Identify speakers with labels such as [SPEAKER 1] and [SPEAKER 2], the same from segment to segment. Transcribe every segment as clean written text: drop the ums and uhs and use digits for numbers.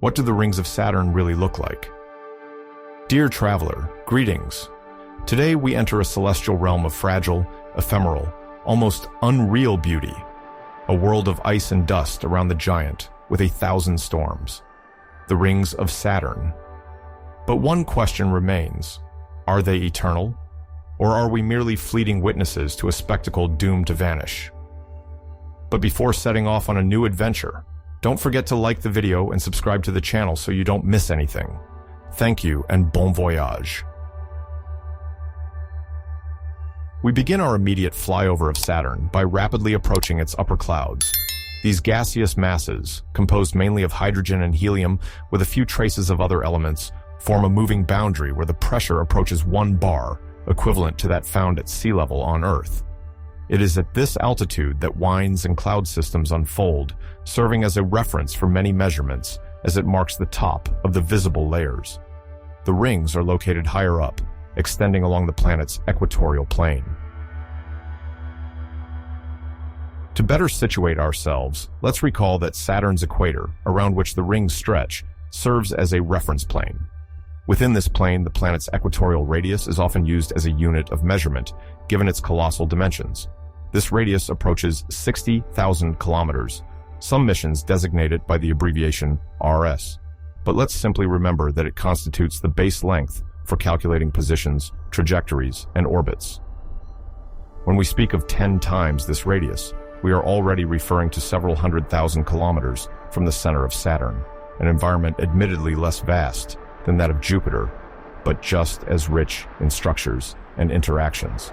[SPEAKER 1] What do the rings of Saturn really look like? Dear traveler, greetings. Today we enter a celestial realm of fragile, ephemeral, almost unreal beauty. A world of ice and dust around the giant with 1,000 storms. The rings of Saturn. But one question remains. Are they eternal? Or are we merely fleeting witnesses to a spectacle doomed to vanish? But before setting off on a new adventure, don't forget to like the video and subscribe to the channel so you don't miss anything. Thank you and bon voyage. We begin our immediate flyover of Saturn by rapidly approaching its upper clouds. These gaseous masses, composed mainly of hydrogen and helium with a few traces of other elements, form a moving boundary where the pressure approaches 1 bar, equivalent to that found at sea level on Earth. It is at this altitude that winds and cloud systems unfold, serving as a reference for many measurements as it marks the top of the visible layers. The rings are located higher up, extending along the planet's equatorial plane. To better situate ourselves, let's recall that Saturn's equator, around which the rings stretch, serves as a reference plane. Within this plane, the planet's equatorial radius is often used as a unit of measurement, given its colossal dimensions. This radius approaches 60,000 kilometers. Some missions designate it by the abbreviation RS. But let's simply remember that it constitutes the base length for calculating positions, trajectories, and orbits. When we speak of 10 times this radius, we are already referring to several 100,000 kilometers from the center of Saturn, an environment admittedly less vast than that of Jupiter, but just as rich in structures and interactions.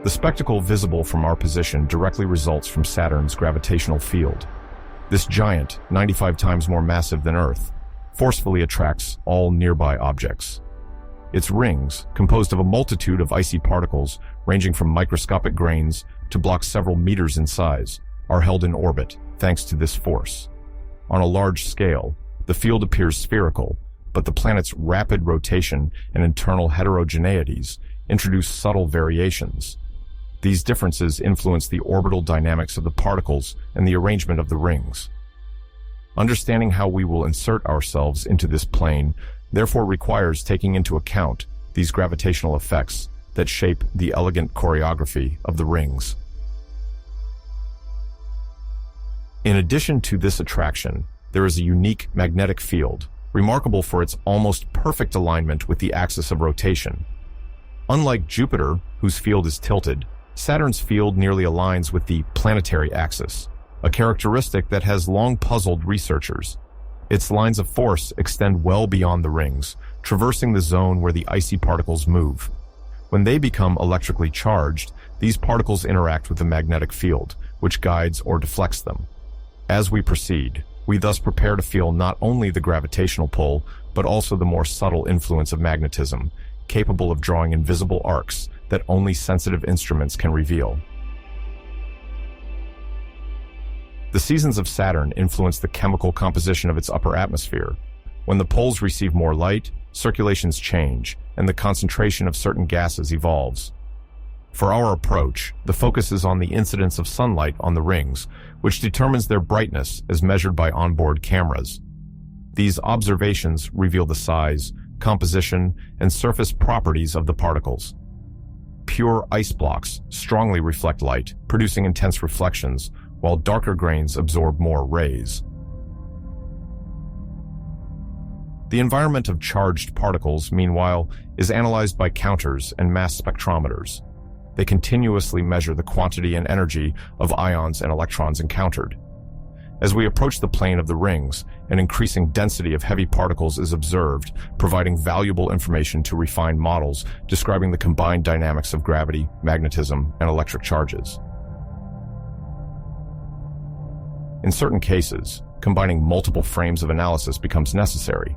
[SPEAKER 1] The spectacle visible from our position directly results from Saturn's gravitational field. This giant, 95 times more massive than Earth, forcefully attracts all nearby objects. Its rings, composed of a multitude of icy particles ranging from microscopic grains to blocks several meters in size, are held in orbit thanks to this force. On a large scale, the field appears spherical, but the planet's rapid rotation and internal heterogeneities introduce subtle variations. These differences influence the orbital dynamics of the particles and the arrangement of the rings. Understanding how we will insert ourselves into this plane therefore requires taking into account these gravitational effects that shape the elegant choreography of the rings. In addition to this attraction, there is a unique magnetic field, remarkable for its almost perfect alignment with the axis of rotation. Unlike Jupiter, whose field is tilted, Saturn's field nearly aligns with the planetary axis, a characteristic that has long puzzled researchers. Its lines of force extend well beyond the rings, traversing the zone where the icy particles move. When they become electrically charged, these particles interact with the magnetic field, which guides or deflects them. As we proceed, we thus prepare to feel not only the gravitational pull, but also the more subtle influence of magnetism, capable of drawing invisible arcs that only sensitive instruments can reveal. The seasons of Saturn influence the chemical composition of its upper atmosphere. When the poles receive more light, circulations change, and the concentration of certain gases evolves. For our approach, the focus is on the incidence of sunlight on the rings, which determines their brightness as measured by onboard cameras. These observations reveal the size, composition, and surface properties of the particles. Pure ice blocks strongly reflect light, producing intense reflections, while darker grains absorb more rays. The environment of charged particles, meanwhile, is analyzed by counters and mass spectrometers. They continuously measure the quantity and energy of ions and electrons encountered. As we approach the plane of the rings, an increasing density of heavy particles is observed, providing valuable information to refine models describing the combined dynamics of gravity, magnetism, and electric charges. In certain cases, combining multiple frames of analysis becomes necessary.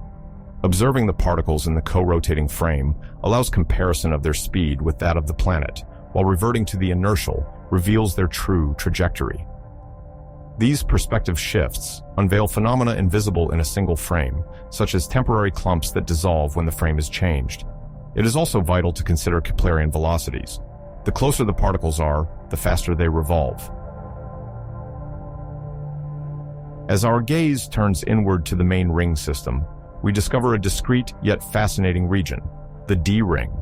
[SPEAKER 1] Observing the particles in the co-rotating frame allows comparison of their speed with that of the planet, while reverting to the inertial reveals their true trajectory. These perspective shifts unveil phenomena invisible in a single frame, such as temporary clumps that dissolve when the frame is changed. It is also vital to consider Keplerian velocities. The closer the particles are, the faster they revolve. As our gaze turns inward to the main ring system, we discover a discrete yet fascinating region, the D ring.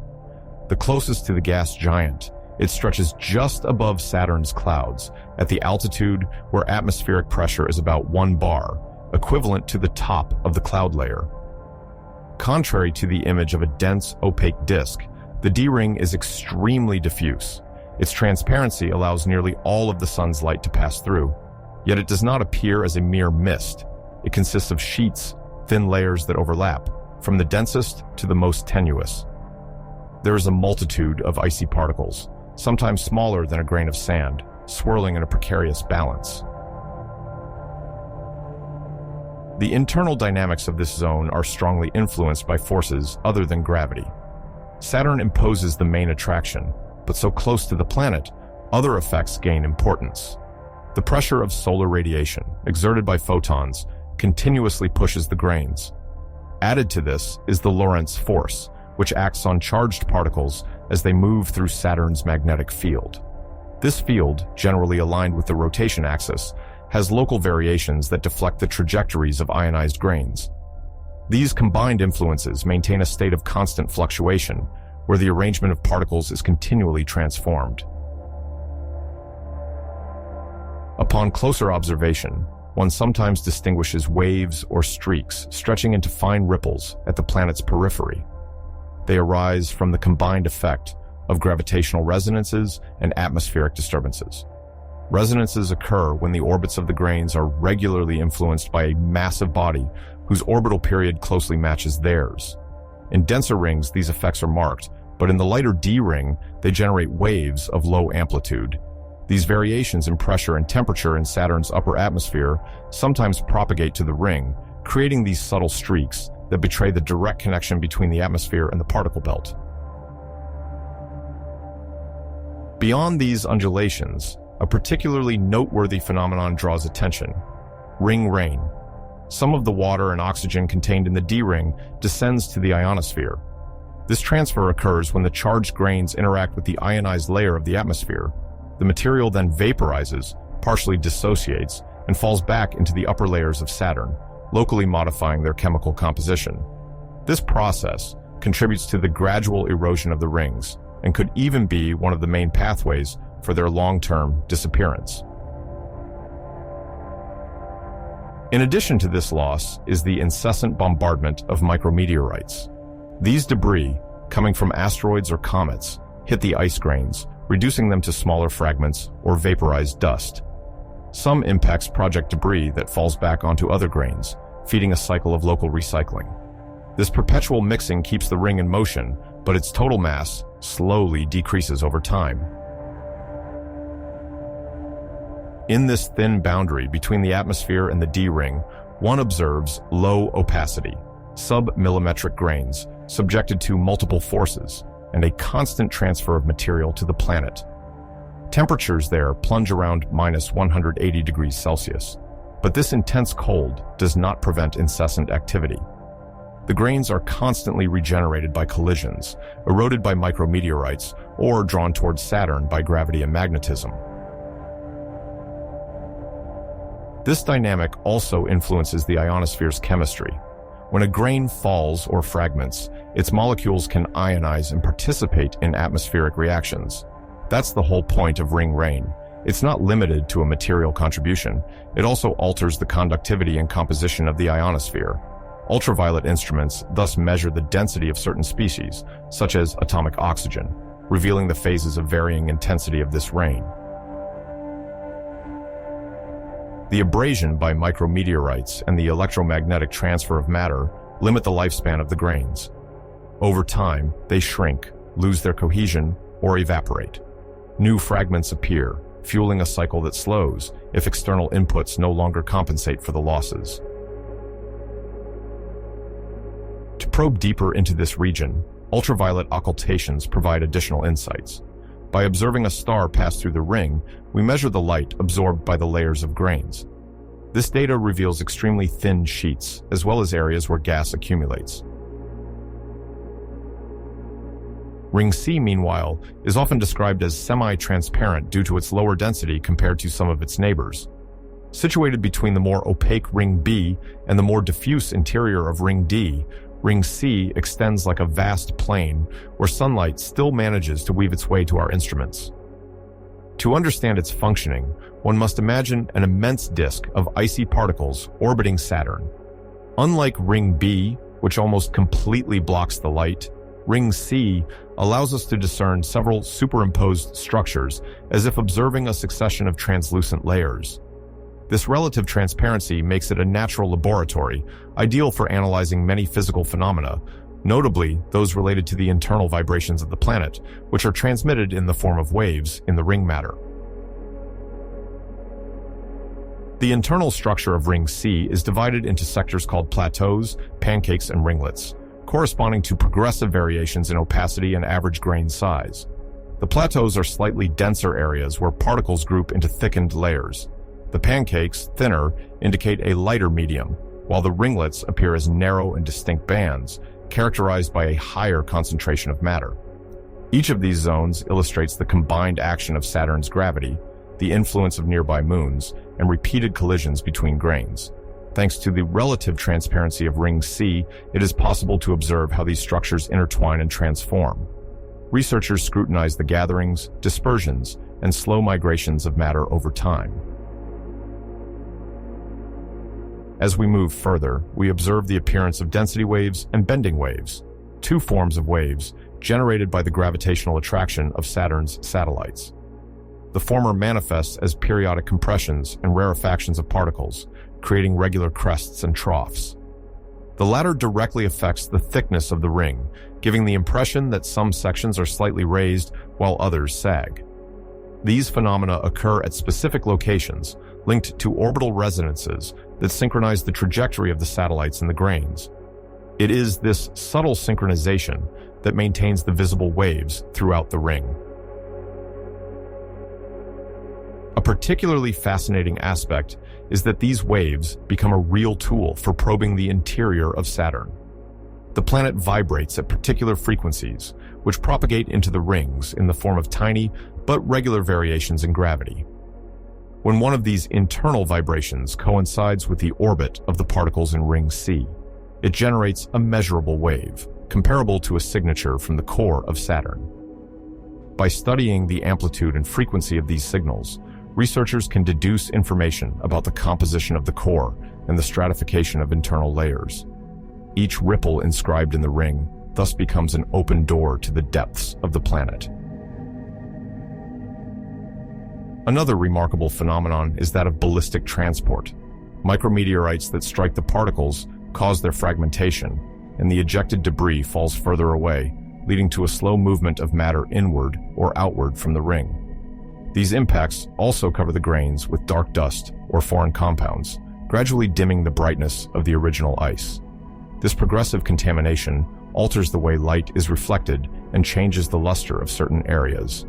[SPEAKER 1] The closest to the gas giant, it stretches just above Saturn's clouds, at the altitude where atmospheric pressure is about 1 bar, equivalent to the top of the cloud layer. Contrary to the image of a dense, opaque disk, the D ring is extremely diffuse. Its transparency allows nearly all of the sun's light to pass through, yet it does not appear as a mere mist. It consists of sheets, thin layers that overlap, from the densest to the most tenuous. There is a multitude of icy particles, sometimes smaller than a grain of sand, swirling in a precarious balance. The internal dynamics of this zone are strongly influenced by forces other than gravity. Saturn imposes the main attraction, but so close to the planet, other effects gain importance. The pressure of solar radiation, exerted by photons, continuously pushes the grains. Added to this is the Lorentz force, which acts on charged particles as they move through Saturn's magnetic field. This field, generally aligned with the rotation axis, has local variations that deflect the trajectories of ionized grains. These combined influences maintain a state of constant fluctuation, where the arrangement of particles is continually transformed. Upon closer observation, one sometimes distinguishes waves or streaks stretching into fine ripples at the planet's periphery. They arise from the combined effect of gravitational resonances and atmospheric disturbances. Resonances occur when the orbits of the grains are regularly influenced by a massive body whose orbital period closely matches theirs. In denser rings, these effects are marked, but in the lighter D ring, they generate waves of low amplitude. These variations in pressure and temperature in Saturn's upper atmosphere sometimes propagate to the ring, creating these subtle streaks that betray the direct connection between the atmosphere and the particle belt. Beyond these undulations, a particularly noteworthy phenomenon draws attention: ring rain. Some of the water and oxygen contained in the D ring descends to the ionosphere. This transfer occurs when the charged grains interact with the ionized layer of the atmosphere. The material then vaporizes, partially dissociates, and falls back into the upper layers of Saturn, locally modifying their chemical composition. This process contributes to the gradual erosion of the rings and could even be one of the main pathways for their long-term disappearance. In addition to this loss is the incessant bombardment of micrometeorites. These debris, coming from asteroids or comets, hit the ice grains, reducing them to smaller fragments or vaporized dust. Some impacts project debris that falls back onto other grains, feeding a cycle of local recycling. This perpetual mixing keeps the ring in motion, but its total mass slowly decreases over time. In this thin boundary between the atmosphere and the D ring, one observes low opacity, sub-millimetric grains, subjected to multiple forces, and a constant transfer of material to the planet. Temperatures there plunge around minus 180 degrees Celsius, but this intense cold does not prevent incessant activity. The grains are constantly regenerated by collisions, eroded by micrometeorites, or drawn towards Saturn by gravity and magnetism. This dynamic also influences the ionosphere's chemistry. When a grain falls or fragments, its molecules can ionize and participate in atmospheric reactions. That's the whole point of ring rain. It's not limited to a material contribution. It also alters the conductivity and composition of the ionosphere. Ultraviolet instruments thus measure the density of certain species, such as atomic oxygen, revealing the phases of varying intensity of this rain. The abrasion by micrometeorites and the electromagnetic transfer of matter limit the lifespan of the grains. Over time, they shrink, lose their cohesion, or evaporate. New fragments appear, fueling a cycle that slows if external inputs no longer compensate for the losses. To probe deeper into this region, ultraviolet occultations provide additional insights. By observing a star pass through the ring, we measure the light absorbed by the layers of grains. This data reveals extremely thin sheets, as well as areas where gas accumulates. Ring C, meanwhile, is often described as semi-transparent due to its lower density compared to some of its neighbors. Situated between the more opaque Ring B and the more diffuse interior of Ring D, Ring C extends like a vast plain where sunlight still manages to weave its way to our instruments. To understand its functioning, one must imagine an immense disk of icy particles orbiting Saturn. Unlike Ring B, which almost completely blocks the light, Ring C allows us to discern several superimposed structures as if observing a succession of translucent layers. This relative transparency makes it a natural laboratory, ideal for analyzing many physical phenomena, notably those related to the internal vibrations of the planet, which are transmitted in the form of waves in the ring matter. The internal structure of Ring C is divided into sectors called plateaus, pancakes, and ringlets, corresponding to progressive variations in opacity and average grain size. The plateaus are slightly denser areas where particles group into thickened layers. The pancakes, thinner, indicate a lighter medium, while the ringlets appear as narrow and distinct bands, characterized by a higher concentration of matter. Each of these zones illustrates the combined action of Saturn's gravity, the influence of nearby moons, and repeated collisions between grains. Thanks to the relative transparency of Ring C, it is possible to observe how these structures intertwine and transform. Researchers scrutinize the gatherings, dispersions, and slow migrations of matter over time. As we move further, we observe the appearance of density waves and bending waves, two forms of waves generated by the gravitational attraction of Saturn's satellites. The former manifests as periodic compressions and rarefactions of particles, creating regular crests and troughs. The latter directly affects the thickness of the ring, giving the impression that some sections are slightly raised while others sag. These phenomena occur at specific locations, linked to orbital resonances that synchronize the trajectory of the satellites and the grains. It is this subtle synchronization that maintains the visible waves throughout the ring. A particularly fascinating aspect is that these waves become a real tool for probing the interior of Saturn. The planet vibrates at particular frequencies, which propagate into the rings in the form of tiny but regular variations in gravity. When one of these internal vibrations coincides with the orbit of the particles in Ring C, it generates a measurable wave, comparable to a signature from the core of Saturn. By studying the amplitude and frequency of these signals, researchers can deduce information about the composition of the core and the stratification of internal layers. Each ripple inscribed in the ring thus becomes an open door to the depths of the planet. Another remarkable phenomenon is that of ballistic transport. Micrometeorites that strike the particles cause their fragmentation, and the ejected debris falls further away, leading to a slow movement of matter inward or outward from the ring. These impacts also cover the grains with dark dust or foreign compounds, gradually dimming the brightness of the original ice. This progressive contamination alters the way light is reflected and changes the luster of certain areas.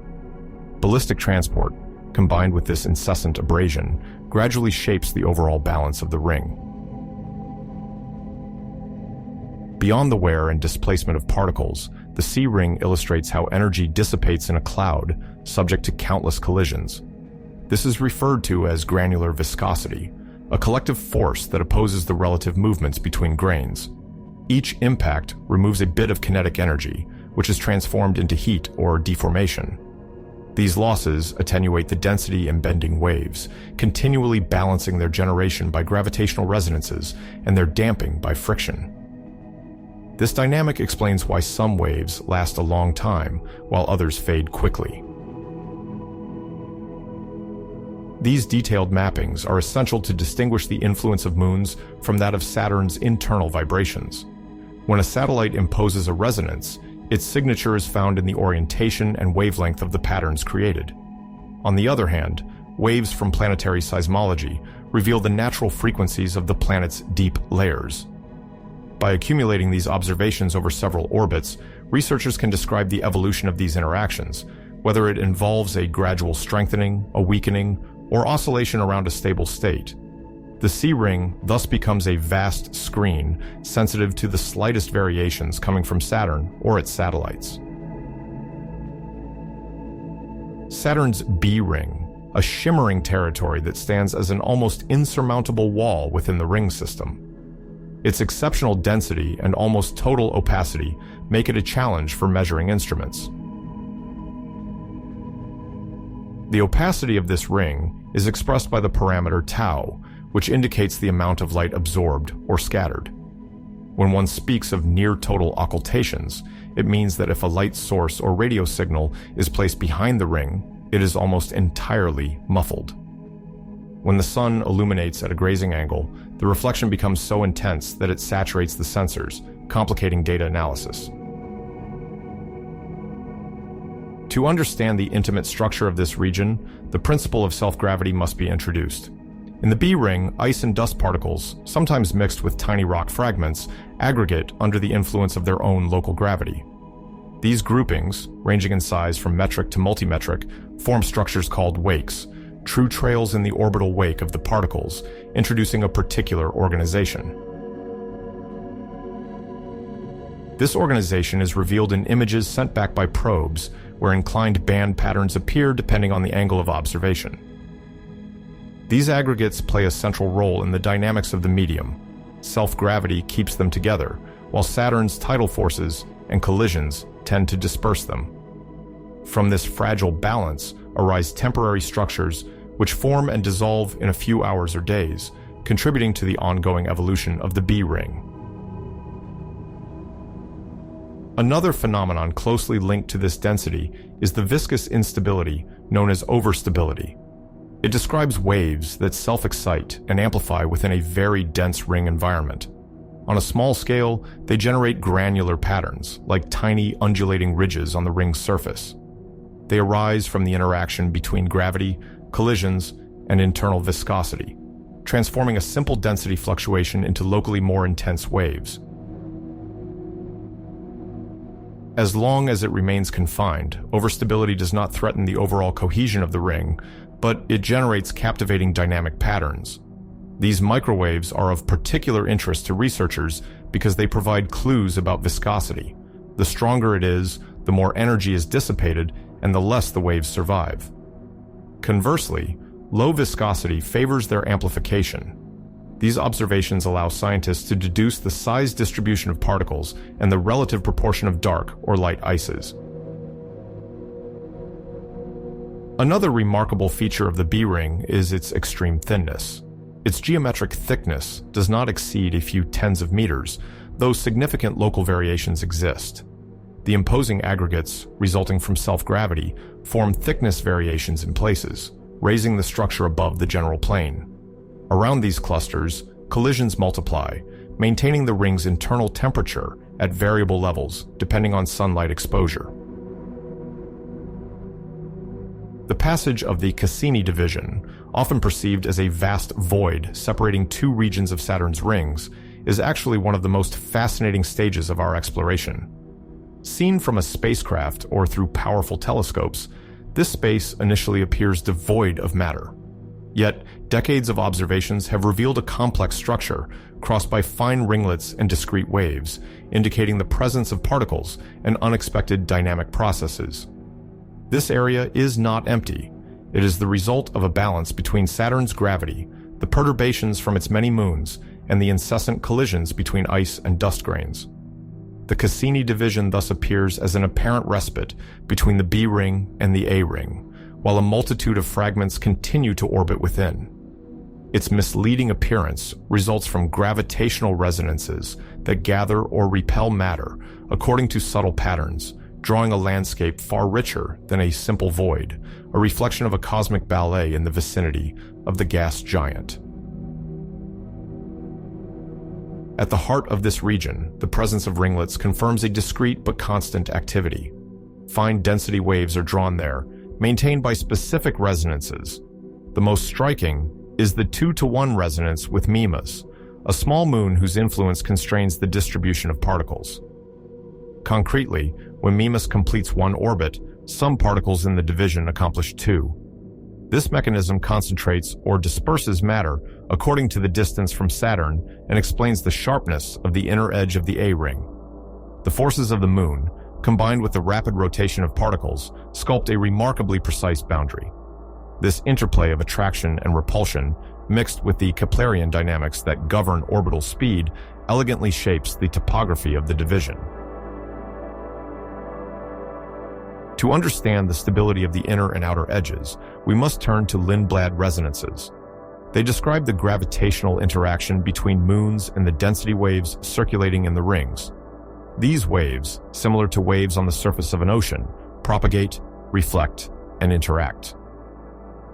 [SPEAKER 1] Ballistic transport, combined with this incessant abrasion, gradually shapes the overall balance of the ring. Beyond the wear and displacement of particles, the C ring illustrates how energy dissipates in a cloud, subject to countless collisions. This is referred to as granular viscosity, a collective force that opposes the relative movements between grains. Each impact removes a bit of kinetic energy, which is transformed into heat or deformation. These losses attenuate the density and bending waves, continually balancing their generation by gravitational resonances and their damping by friction. This dynamic explains why some waves last a long time, while others fade quickly. These detailed mappings are essential to distinguish the influence of moons from that of Saturn's internal vibrations. When a satellite imposes a resonance, its signature is found in the orientation and wavelength of the patterns created. On the other hand, waves from planetary seismology reveal the natural frequencies of the planet's deep layers. By accumulating these observations over several orbits, researchers can describe the evolution of these interactions, whether it involves a gradual strengthening, a weakening, or oscillation around a stable state. The C ring thus becomes a vast screen, sensitive to the slightest variations coming from Saturn or its satellites. Saturn's B ring, a shimmering territory that stands as an almost insurmountable wall within the ring system. Its exceptional density and almost total opacity make it a challenge for measuring instruments. The opacity of this ring is expressed by the parameter tau, which indicates the amount of light absorbed or scattered. When one speaks of near-total occultations, it means that if a light source or radio signal is placed behind the ring, it is almost entirely muffled. When the sun illuminates at a grazing angle, the reflection becomes so intense that it saturates the sensors, complicating data analysis. To understand the intimate structure of this region, the principle of self-gravity must be introduced. In the B ring, ice and dust particles, sometimes mixed with tiny rock fragments, aggregate under the influence of their own local gravity. These groupings, ranging in size from metric to multimetric, form structures called wakes, true trails in the orbital wake of the particles, introducing a particular organization. This organization is revealed in images sent back by probes, where inclined band patterns appear depending on the angle of observation. These aggregates play a central role in the dynamics of the medium. Self-gravity keeps them together, while Saturn's tidal forces and collisions tend to disperse them. From this fragile balance arise temporary structures which form and dissolve in a few hours or days, contributing to the ongoing evolution of the B ring. Another phenomenon closely linked to this density is the viscous instability known as overstability. It describes waves that self-excite and amplify within a very dense ring environment. On a small scale, they generate granular patterns, like tiny undulating ridges on the ring's surface. They arise from the interaction between gravity, collisions, and internal viscosity, transforming a simple density fluctuation into locally more intense waves. As long as it remains confined, overstability does not threaten the overall cohesion of the ring, but it generates captivating dynamic patterns. These microwaves are of particular interest to researchers because they provide clues about viscosity. The stronger it is, the more energy is dissipated, and the less the waves survive. Conversely, low viscosity favors their amplification. These observations allow scientists to deduce the size distribution of particles and the relative proportion of dark or light ices. Another remarkable feature of the B ring is its extreme thinness. Its geometric thickness does not exceed a few tens of meters, though significant local variations exist. The imposing aggregates, resulting from self-gravity, form thickness variations in places, raising the structure above the general plane. Around these clusters, collisions multiply, maintaining the ring's internal temperature at variable levels depending on sunlight exposure. The passage of the Cassini division, often perceived as a vast void separating two regions of Saturn's rings, is actually one of the most fascinating stages of our exploration. Seen from a spacecraft or through powerful telescopes, this space initially appears devoid of matter. Yet, decades of observations have revealed a complex structure crossed by fine ringlets and discrete waves, indicating the presence of particles and unexpected dynamic processes. This area is not empty. It is the result of a balance between Saturn's gravity, the perturbations from its many moons, and the incessant collisions between ice and dust grains. The Cassini division thus appears as an apparent respite between the B ring and the A ring, while a multitude of fragments continue to orbit within. Its misleading appearance results from gravitational resonances that gather or repel matter according to subtle patterns, drawing a landscape far richer than a simple void, a reflection of a cosmic ballet in the vicinity of the gas giant. At the heart of this region, the presence of ringlets confirms a discrete but constant activity. Fine density waves are drawn there, maintained by specific resonances. The most striking is the 2-to-1 resonance with Mimas, a small moon whose influence constrains the distribution of particles. Concretely, when Mimas completes one orbit, some particles in the division accomplish two. This mechanism concentrates or disperses matter according to the distance from Saturn and explains the sharpness of the inner edge of the A ring. The forces of the moon, combined with the rapid rotation of particles, sculpt a remarkably precise boundary. This interplay of attraction and repulsion, mixed with the Keplerian dynamics that govern orbital speed, elegantly shapes the topography of the division. To understand the stability of the inner and outer edges, we must turn to Lindblad resonances. They describe the gravitational interaction between moons and the density waves circulating in the rings. These waves, similar to waves on the surface of an ocean, propagate, reflect, and interact.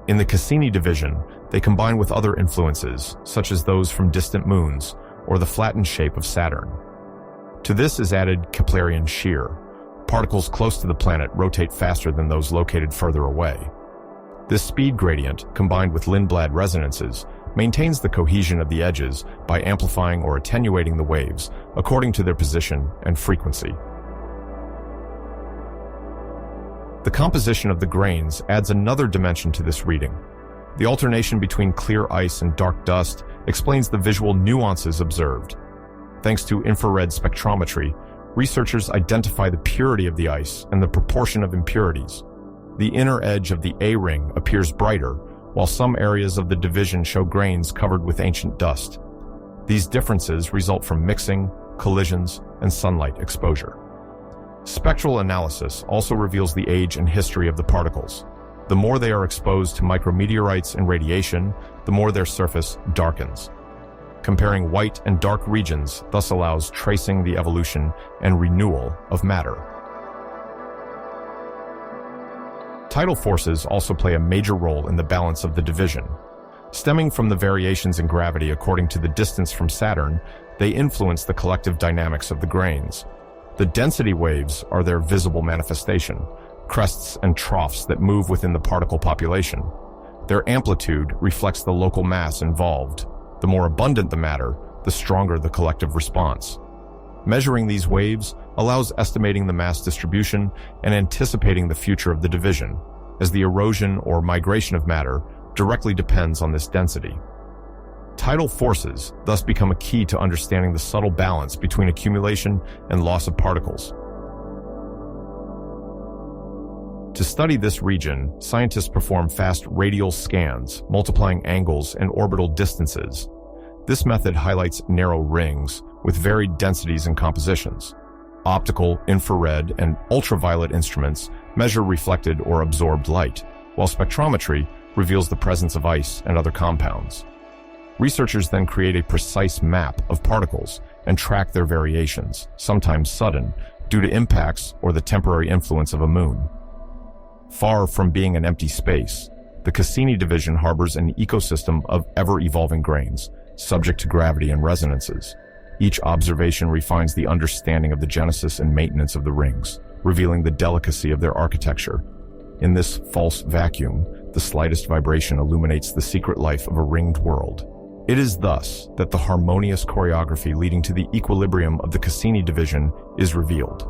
[SPEAKER 1] In the Cassini division, they combine with other influences, such as those from distant moons or the flattened shape of Saturn. To this is added Keplerian shear. Particles close to the planet rotate faster than those located further away. This speed gradient, combined with Lindblad resonances, maintains the cohesion of the edges by amplifying or attenuating the waves according to their position and frequency. The composition of the grains adds another dimension to this reading. The alternation between clear ice and dark dust explains the visual nuances observed. Thanks to infrared spectrometry, researchers identify the purity of the ice and the proportion of impurities. The inner edge of the A ring appears brighter, while some areas of the division show grains covered with ancient dust. These differences result from mixing, collisions, and sunlight exposure. Spectral analysis also reveals the age and history of the particles. The more they are exposed to micrometeorites and radiation, the more their surface darkens. Comparing white and dark regions thus allows tracing the evolution and renewal of matter. Tidal forces also play a major role in the balance of the division. Stemming from the variations in gravity according to the distance from Saturn, they influence the collective dynamics of the grains. The density waves are their visible manifestation, crests and troughs that move within the particle population. Their amplitude reflects the local mass involved. The more abundant the matter, the stronger the collective response. Measuring these waves allows estimating the mass distribution and anticipating the future of the division, as the erosion or migration of matter directly depends on this density. Tidal forces thus become a key to understanding the subtle balance between accumulation and loss of particles. To study this region, scientists perform fast radial scans, multiplying angles and orbital distances. This method highlights narrow rings with varied densities and compositions. Optical, infrared, and ultraviolet instruments measure reflected or absorbed light, while spectrometry reveals the presence of ice and other compounds. Researchers then create a precise map of particles and track their variations, sometimes sudden, due to impacts or the temporary influence of a moon. Far from being an empty space, the Cassini division harbors an ecosystem of ever-evolving grains, subject to gravity and resonances. Each observation refines the understanding of the genesis and maintenance of the rings, revealing the delicacy of their architecture. In this false vacuum, the slightest vibration illuminates the secret life of a ringed world. It is thus that the harmonious choreography leading to the equilibrium of the Cassini division is revealed.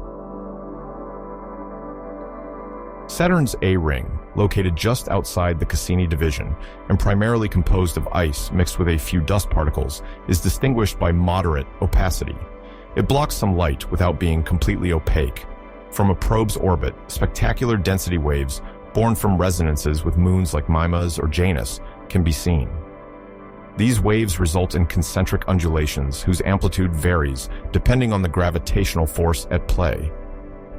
[SPEAKER 1] Saturn's A ring, located just outside the Cassini division and primarily composed of ice mixed with a few dust particles, is distinguished by moderate opacity. It blocks some light without being completely opaque. From a probe's orbit, spectacular density waves born from resonances with moons like Mimas or Janus can be seen. These waves result in concentric undulations whose amplitude varies depending on the gravitational force at play.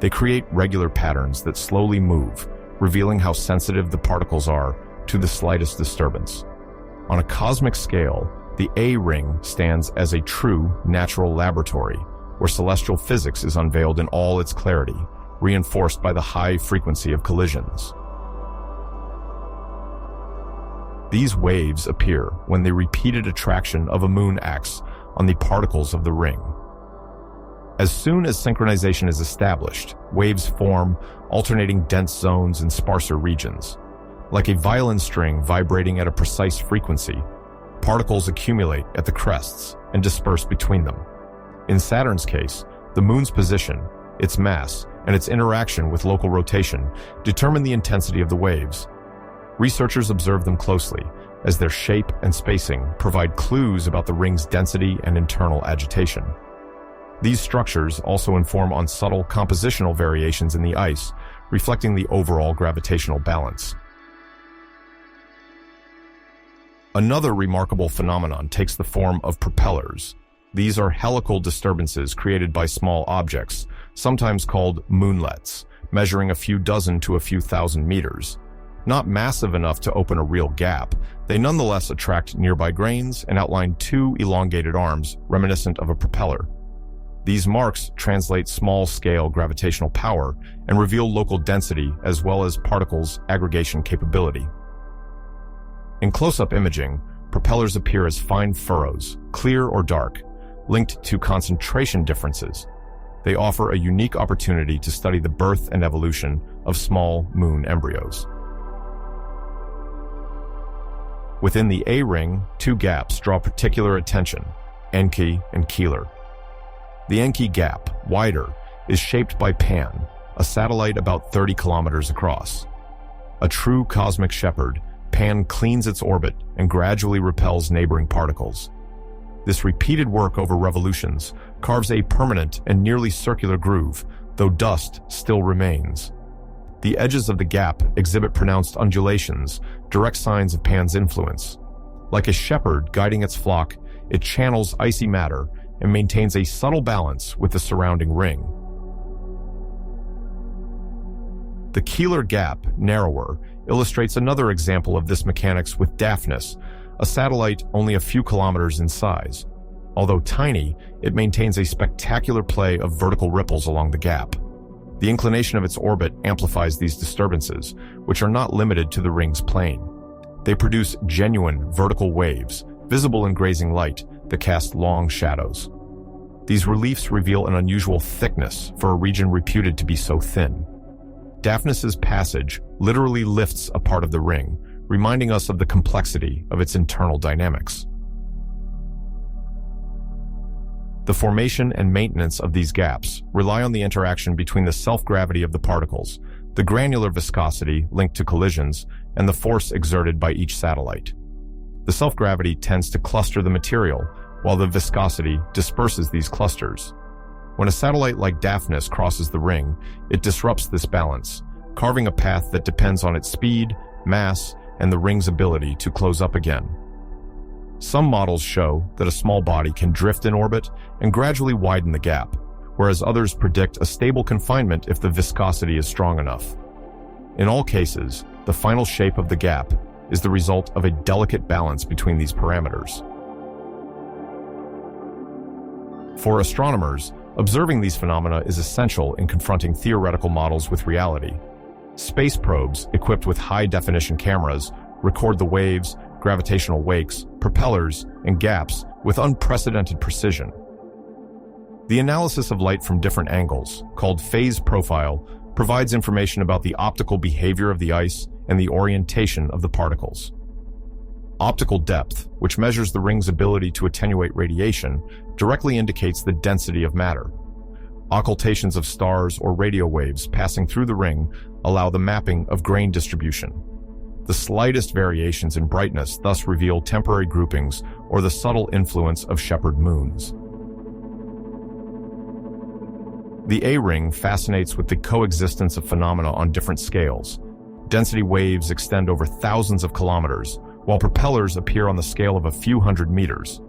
[SPEAKER 1] They create regular patterns that slowly move, revealing how sensitive the particles are to the slightest disturbance. On a cosmic scale, the A ring stands as a true natural laboratory, where celestial physics is unveiled in all its clarity, reinforced by the high frequency of collisions. These waves appear when the repeated attraction of a moon acts on the particles of the ring. As soon as synchronization is established, waves form, alternating dense zones and sparser regions. Like a violin string vibrating at a precise frequency, particles accumulate at the crests and disperse between them. In Saturn's case, the moon's position, its mass, and its interaction with local rotation determine the intensity of the waves. Researchers observe them closely, as their shape and spacing provide clues about the ring's density and internal agitation. These structures also inform on subtle compositional variations in the ice, reflecting the overall gravitational balance. Another remarkable phenomenon takes the form of propellers. These are helical disturbances created by small objects, sometimes called moonlets, measuring a few dozen to a few thousand meters. Not massive enough to open a real gap, they nonetheless attract nearby grains and outline two elongated arms reminiscent of a propeller. These marks translate small-scale gravitational power and reveal local density as well as particles' aggregation capability. In close-up imaging, propellers appear as fine furrows, clear or dark, linked to concentration differences. They offer a unique opportunity to study the birth and evolution of small moon embryos. Within the A-ring, two gaps draw particular attention: Encke and Keeler. The Encke gap, wider, is shaped by Pan, a satellite about 30 kilometers across. A true cosmic shepherd, Pan cleans its orbit and gradually repels neighboring particles. This repeated work over revolutions carves a permanent and nearly circular groove, though dust still remains. The edges of the gap exhibit pronounced undulations, direct signs of Pan's influence. Like a shepherd guiding its flock, it channels icy matter and maintains a subtle balance with the surrounding ring. The Keeler gap, narrower, illustrates another example of this mechanics with Daphnis, a satellite only a few kilometers in size. Although tiny, it maintains a spectacular play of vertical ripples along the gap. The inclination of its orbit amplifies these disturbances, which are not limited to the ring's plane. They produce genuine vertical waves, visible in grazing light, that cast long shadows. These reliefs reveal an unusual thickness for a region reputed to be so thin. Daphnis's passage literally lifts a part of the ring, reminding us of the complexity of its internal dynamics. The formation and maintenance of these gaps rely on the interaction between the self-gravity of the particles, the granular viscosity linked to collisions, and the force exerted by each satellite. The self-gravity tends to cluster the material, while the viscosity disperses these clusters. When a satellite like Daphnis crosses the ring, it disrupts this balance, carving a path that depends on its speed, mass, and the ring's ability to close up again. Some models show that a small body can drift in orbit and gradually widen the gap, whereas others predict a stable confinement if the viscosity is strong enough. In all cases, the final shape of the gap is the result of a delicate balance between these parameters. For astronomers, observing these phenomena is essential in confronting theoretical models with reality. Space probes, equipped with high-definition cameras, record the waves, gravitational wakes, propellers, and gaps with unprecedented precision. The analysis of light from different angles, called phase profile, provides information about the optical behavior of the ice and the orientation of the particles. Optical depth, which measures the ring's ability to attenuate radiation, directly indicates the density of matter. Occultations of stars or radio waves passing through the ring allow the mapping of grain distribution. The slightest variations in brightness thus reveal temporary groupings or the subtle influence of shepherd moons. The A-ring fascinates with the coexistence of phenomena on different scales. Density waves extend over thousands of kilometers, while propellers appear on the scale of a few hundred meters.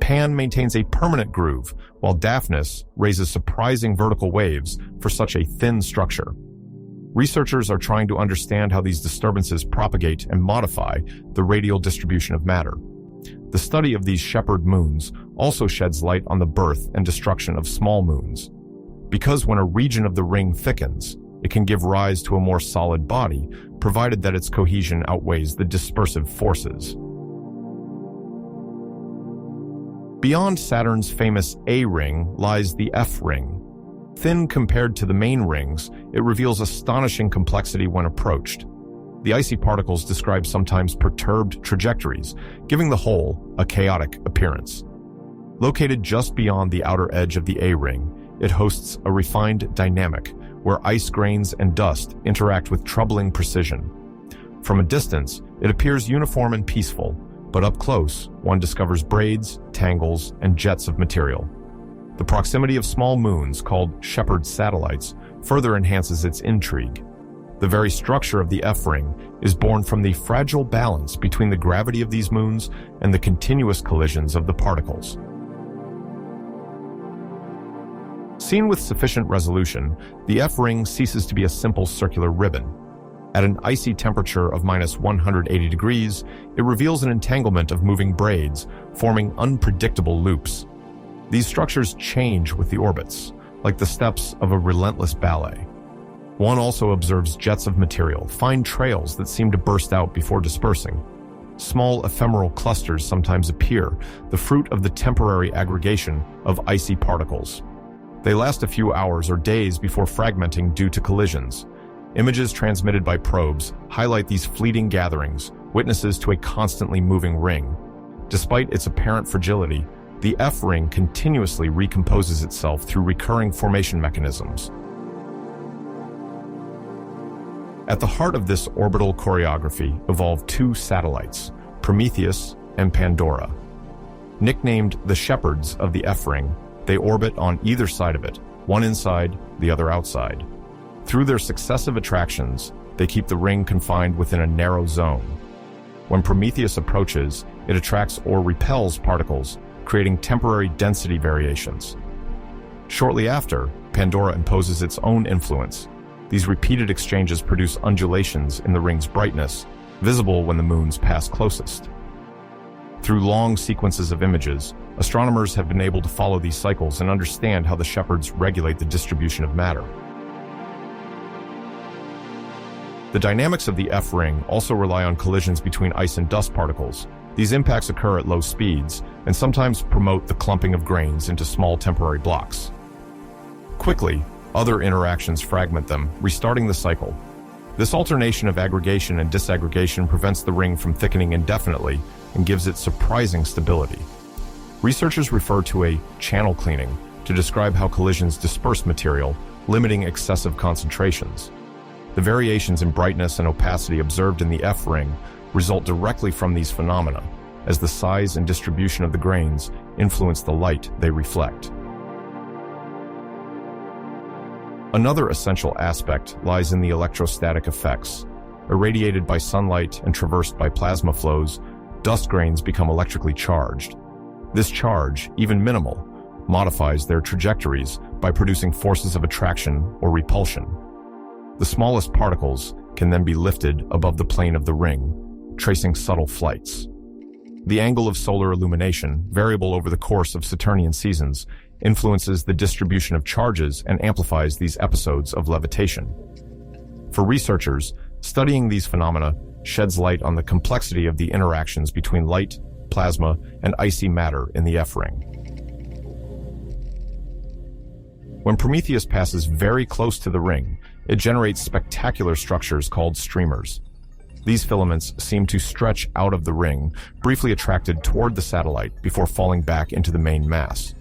[SPEAKER 1] Pan maintains a permanent groove, while Daphnis raises surprising vertical waves for such a thin structure. Researchers are trying to understand how these disturbances propagate and modify the radial distribution of matter. The study of these shepherd moons also sheds light on the birth and destruction of small moons. Because when a region of the ring thickens, it can give rise to a more solid body, provided that its cohesion outweighs the dispersive forces. Beyond Saturn's famous A-ring lies the F-ring. Thin compared to the main rings, it reveals astonishing complexity when approached. The icy particles describe sometimes perturbed trajectories, giving the whole a chaotic appearance. Located just beyond the outer edge of the A-ring, it hosts a refined dynamic where ice grains and dust interact with troubling precision. From a distance, it appears uniform and peaceful, but up close, one discovers braids, tangles, and jets of material. The proximity of small moons, called shepherd satellites, further enhances its intrigue. The very structure of the F-ring is born from the fragile balance between the gravity of these moons and the continuous collisions of the particles. Seen with sufficient resolution, the F-ring ceases to be a simple circular ribbon. At an icy temperature of -180 degrees, it reveals an entanglement of moving braids, forming unpredictable loops. These structures change with the orbits, like the steps of a relentless ballet. One also observes jets of material, fine trails that seem to burst out before dispersing. Small ephemeral clusters sometimes appear, the fruit of the temporary aggregation of icy particles. They last a few hours or days before fragmenting due to collisions. Images transmitted by probes highlight these fleeting gatherings, witnesses to a constantly moving ring. Despite its apparent fragility, the F-ring continuously recomposes itself through recurring formation mechanisms. At the heart of this orbital choreography evolved two satellites, Prometheus and Pandora. Nicknamed the shepherds of the F-ring, they orbit on either side of it, one inside, the other outside. Through their successive attractions, they keep the ring confined within a narrow zone. When Prometheus approaches, it attracts or repels particles, creating temporary density variations. Shortly after, Pandora imposes its own influence. These repeated exchanges produce undulations in the ring's brightness, visible when the moons pass closest. Through long sequences of images, astronomers have been able to follow these cycles and understand how the shepherds regulate the distribution of matter. The dynamics of the F-ring also rely on collisions between ice and dust particles. These impacts occur at low speeds and sometimes promote the clumping of grains into small temporary blocks. Quickly, other interactions fragment them, restarting the cycle. This alternation of aggregation and disaggregation prevents the ring from thickening indefinitely and gives it surprising stability. Researchers refer to a channel cleaning to describe how collisions disperse material, limiting excessive concentrations. The variations in brightness and opacity observed in the F-ring result directly from these phenomena, as the size and distribution of the grains influence the light they reflect. Another essential aspect lies in the electrostatic effects. Irradiated by sunlight and traversed by plasma flows, dust grains become electrically charged. This charge, even minimal, modifies their trajectories by producing forces of attraction or repulsion. The smallest particles can then be lifted above the plane of the ring, tracing subtle flights. The angle of solar illumination, variable over the course of Saturnian seasons, influences the distribution of charges and amplifies these episodes of levitation. For researchers, studying these phenomena sheds light on the complexity of the interactions between light, plasma, and icy matter in the F-ring. When Prometheus passes very close to the ring, it generates spectacular structures called streamers. These filaments seem to stretch out of the ring, briefly attracted toward the satellite before falling back into the main mass.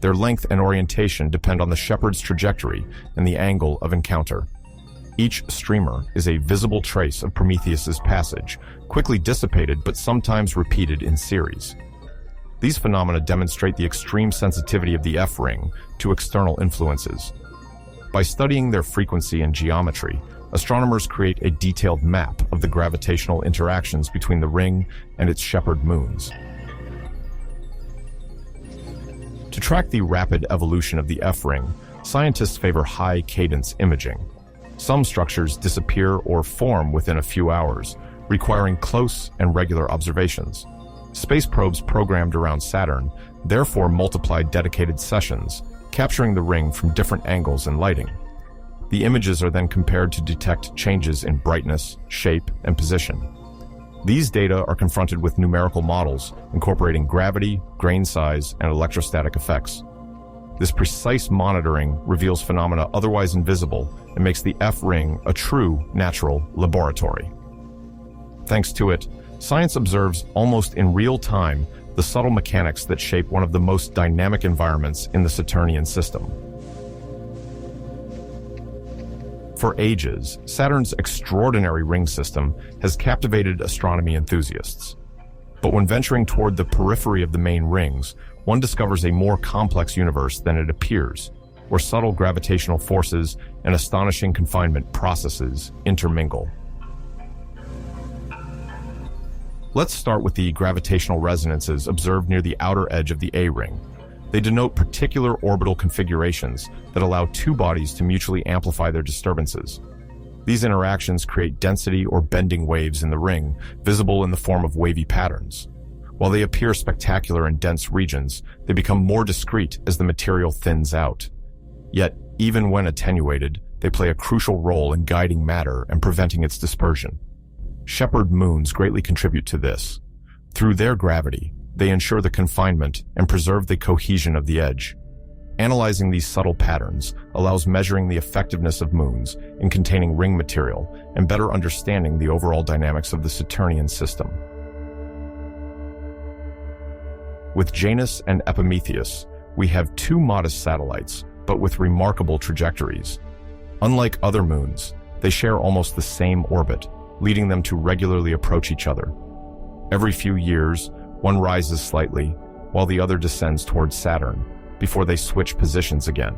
[SPEAKER 1] Their length and orientation depend on the shepherd's trajectory and the angle of encounter. Each streamer is a visible trace of Prometheus's passage, quickly dissipated but sometimes repeated in series. These phenomena demonstrate the extreme sensitivity of the F-ring to external influences. By studying their frequency and geometry, astronomers create a detailed map of the gravitational interactions between the ring and its shepherd moons. To track the rapid evolution of the F-ring, scientists favor high-cadence imaging. Some structures disappear or form within a few hours, requiring close and regular observations. Space probes programmed around Saturn therefore multiply dedicated sessions, capturing the ring from different angles and lighting. The images are then compared to detect changes in brightness, shape, and position. These data are confronted with numerical models incorporating gravity, grain size, and electrostatic effects. This precise monitoring reveals phenomena otherwise invisible and makes the F-ring a true natural laboratory. Thanks to it, science observes almost in real time the subtle mechanics that shape one of the most dynamic environments in the Saturnian system. For ages, Saturn's extraordinary ring system has captivated astronomy enthusiasts. But when venturing toward the periphery of the main rings, one discovers a more complex universe than it appears. where subtle gravitational forces and astonishing confinement processes intermingle. Let's start with the gravitational resonances observed near the outer edge of the A-ring. They denote particular orbital configurations that allow two bodies to mutually amplify their disturbances. These interactions create density or bending waves in the ring, visible in the form of wavy patterns. While they appear spectacular in dense regions, they become more discrete as the material thins out. Yet, even when attenuated, they play a crucial role in guiding matter and preventing its dispersion. Shepherd moons greatly contribute to this. Through their gravity, they ensure the confinement and preserve the cohesion of the edge. Analyzing these subtle patterns allows measuring the effectiveness of moons in containing ring material and better understanding the overall dynamics of the Saturnian system. With Janus and Epimetheus, we have two modest satellites, but with remarkable trajectories. Unlike other moons, they share almost the same orbit, leading them to regularly approach each other. Every few years, one rises slightly, while the other descends towards Saturn, before they switch positions again.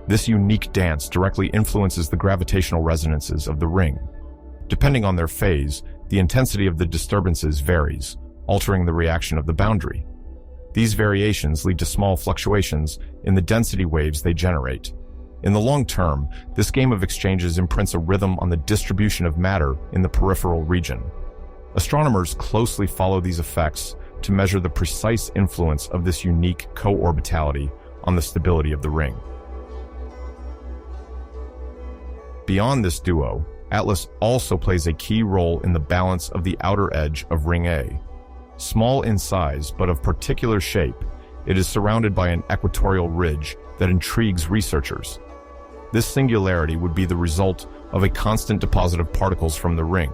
[SPEAKER 1] This unique dance directly influences the gravitational resonances of the ring. Depending on their phase, the intensity of the disturbances varies, altering the reaction of the boundary. These variations lead to small fluctuations in the density waves they generate. In the long term, this game of exchanges imprints a rhythm on the distribution of matter in the peripheral region. Astronomers closely follow these effects to measure the precise influence of this unique co-orbitality on the stability of the ring. Beyond this duo, Atlas also plays a key role in the balance of the outer edge of Ring A. Small in size but of particular shape, it is surrounded by an equatorial ridge that intrigues researchers. This singularity would be the result of a constant deposit of particles from the ring.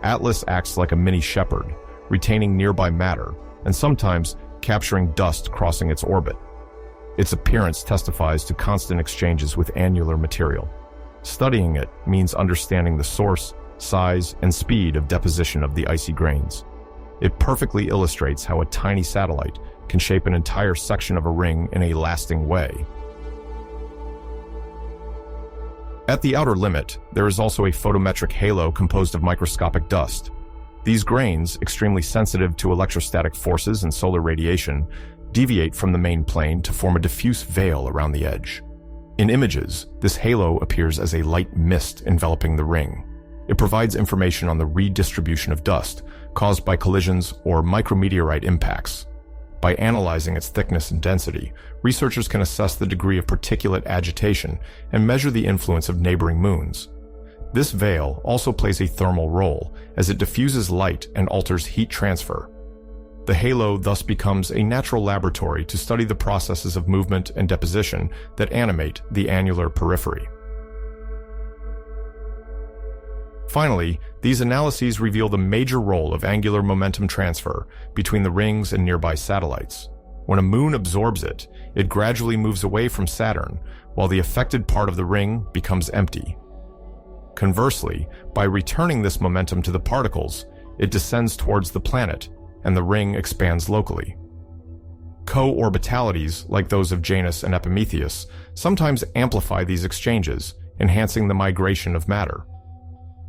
[SPEAKER 1] Atlas acts like a mini shepherd, retaining nearby matter, and sometimes capturing dust crossing its orbit. Its appearance testifies to constant exchanges with annular material. Studying it means understanding the source, size, and speed of deposition of the icy grains. It perfectly illustrates how a tiny satellite can shape an entire section of a ring in a lasting way. At the outer limit, there is also a photometric halo composed of microscopic dust. These grains, extremely sensitive to electrostatic forces and solar radiation, deviate from the main plane to form a diffuse veil around the edge. In images, this halo appears as a light mist enveloping the ring. It provides information on the redistribution of dust caused by collisions or micrometeorite impacts. By analyzing its thickness and density, researchers can assess the degree of particulate agitation and measure the influence of neighboring moons. This veil also plays a thermal role, as it diffuses light and alters heat transfer. The halo thus becomes a natural laboratory to study the processes of movement and deposition that animate the annular periphery. Finally, these analyses reveal the major role of angular momentum transfer between the rings and nearby satellites. When a moon absorbs it, it gradually moves away from Saturn, while the affected part of the ring becomes empty. Conversely, by returning this momentum to the particles, it descends towards the planet, and the ring expands locally. Co-orbitalities, like those of Janus and Epimetheus, sometimes amplify these exchanges, enhancing the migration of matter.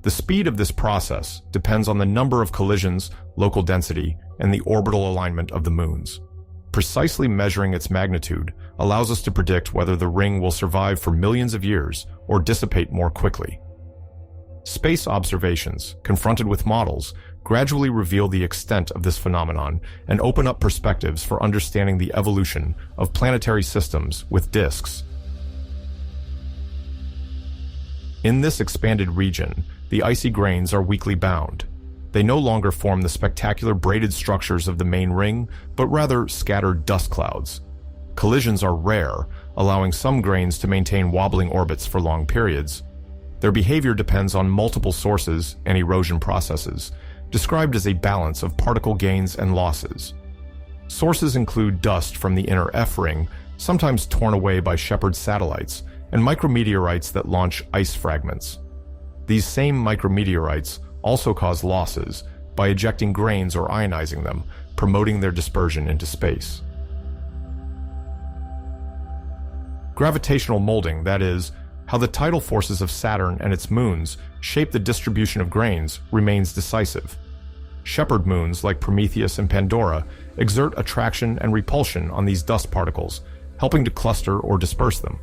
[SPEAKER 1] The speed of this process depends on the number of collisions, local density, and the orbital alignment of the moons. Precisely measuring its magnitude allows us to predict whether the ring will survive for millions of years or dissipate more quickly. Space observations, confronted with models, gradually reveal the extent of this phenomenon and open up perspectives for understanding the evolution of planetary systems with disks. In this expanded region, the icy grains are weakly bound. They no longer form the spectacular braided structures of the main ring, but rather scattered dust clouds. Collisions are rare, allowing some grains to maintain wobbling orbits for long periods. Their behavior depends on multiple sources and erosion processes, described as a balance of particle gains and losses. Sources include dust from the inner F-ring, sometimes torn away by shepherd satellites, and micrometeorites that launch ice fragments. These same micrometeorites also cause losses by ejecting grains or ionizing them, promoting their dispersion into space. Gravitational molding, that is, how the tidal forces of Saturn and its moons shape the distribution of grains, remains decisive. Shepherd moons like Prometheus and Pandora exert attraction and repulsion on these dust particles, helping to cluster or disperse them.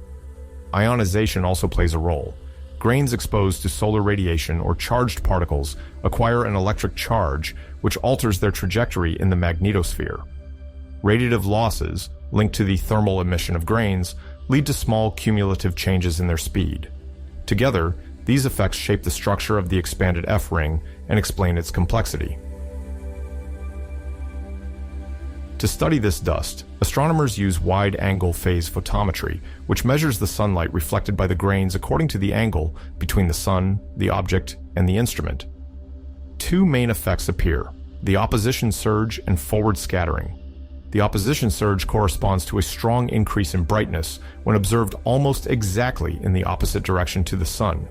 [SPEAKER 1] Ionization also plays a role. Grains exposed to solar radiation or charged particles acquire an electric charge which alters their trajectory in the magnetosphere. Radiative losses, linked to the thermal emission of grains, lead to small cumulative changes in their speed. Together, these effects shape the structure of the expanded F-ring and explain its complexity. To study this dust, astronomers use wide-angle phase photometry, which measures the sunlight reflected by the grains according to the angle between the sun, the object, and the instrument. Two main effects appear: the opposition surge and forward scattering. The opposition surge corresponds to a strong increase in brightness when observed almost exactly in the opposite direction to the sun.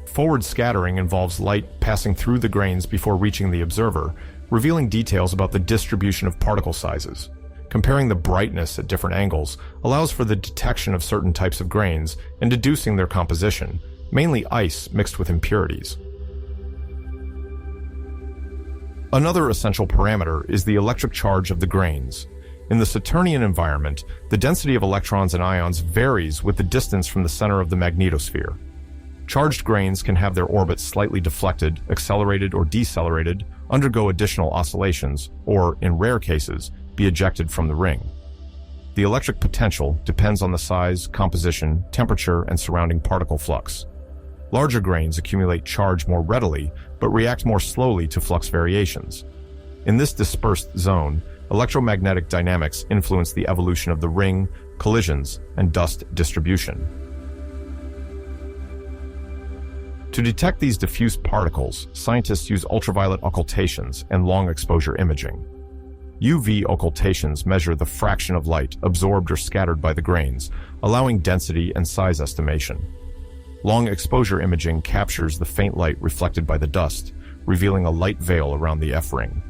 [SPEAKER 1] Forward scattering involves light passing through the grains before reaching the observer, revealing details about the distribution of particle sizes. Comparing the brightness at different angles allows for the detection of certain types of grains and deducing their composition, mainly ice mixed with impurities. Another essential parameter is the electric charge of the grains. In the Saturnian environment, the density of electrons and ions varies with the distance from the center of the magnetosphere. Charged grains can have their orbits slightly deflected, accelerated, or decelerated, undergo additional oscillations, or, in rare cases, be ejected from the ring. The electric potential depends on the size, composition, temperature, and surrounding particle flux. Larger grains accumulate charge more readily, but react more slowly to flux variations. In this dispersed zone, electromagnetic dynamics influence the evolution of the ring, collisions, and dust distribution. To detect these diffuse particles, scientists use ultraviolet occultations and long-exposure imaging. UV occultations measure the fraction of light absorbed or scattered by the grains, allowing density and size estimation. Long-exposure imaging captures the faint light reflected by the dust, revealing a light veil around the F-ring.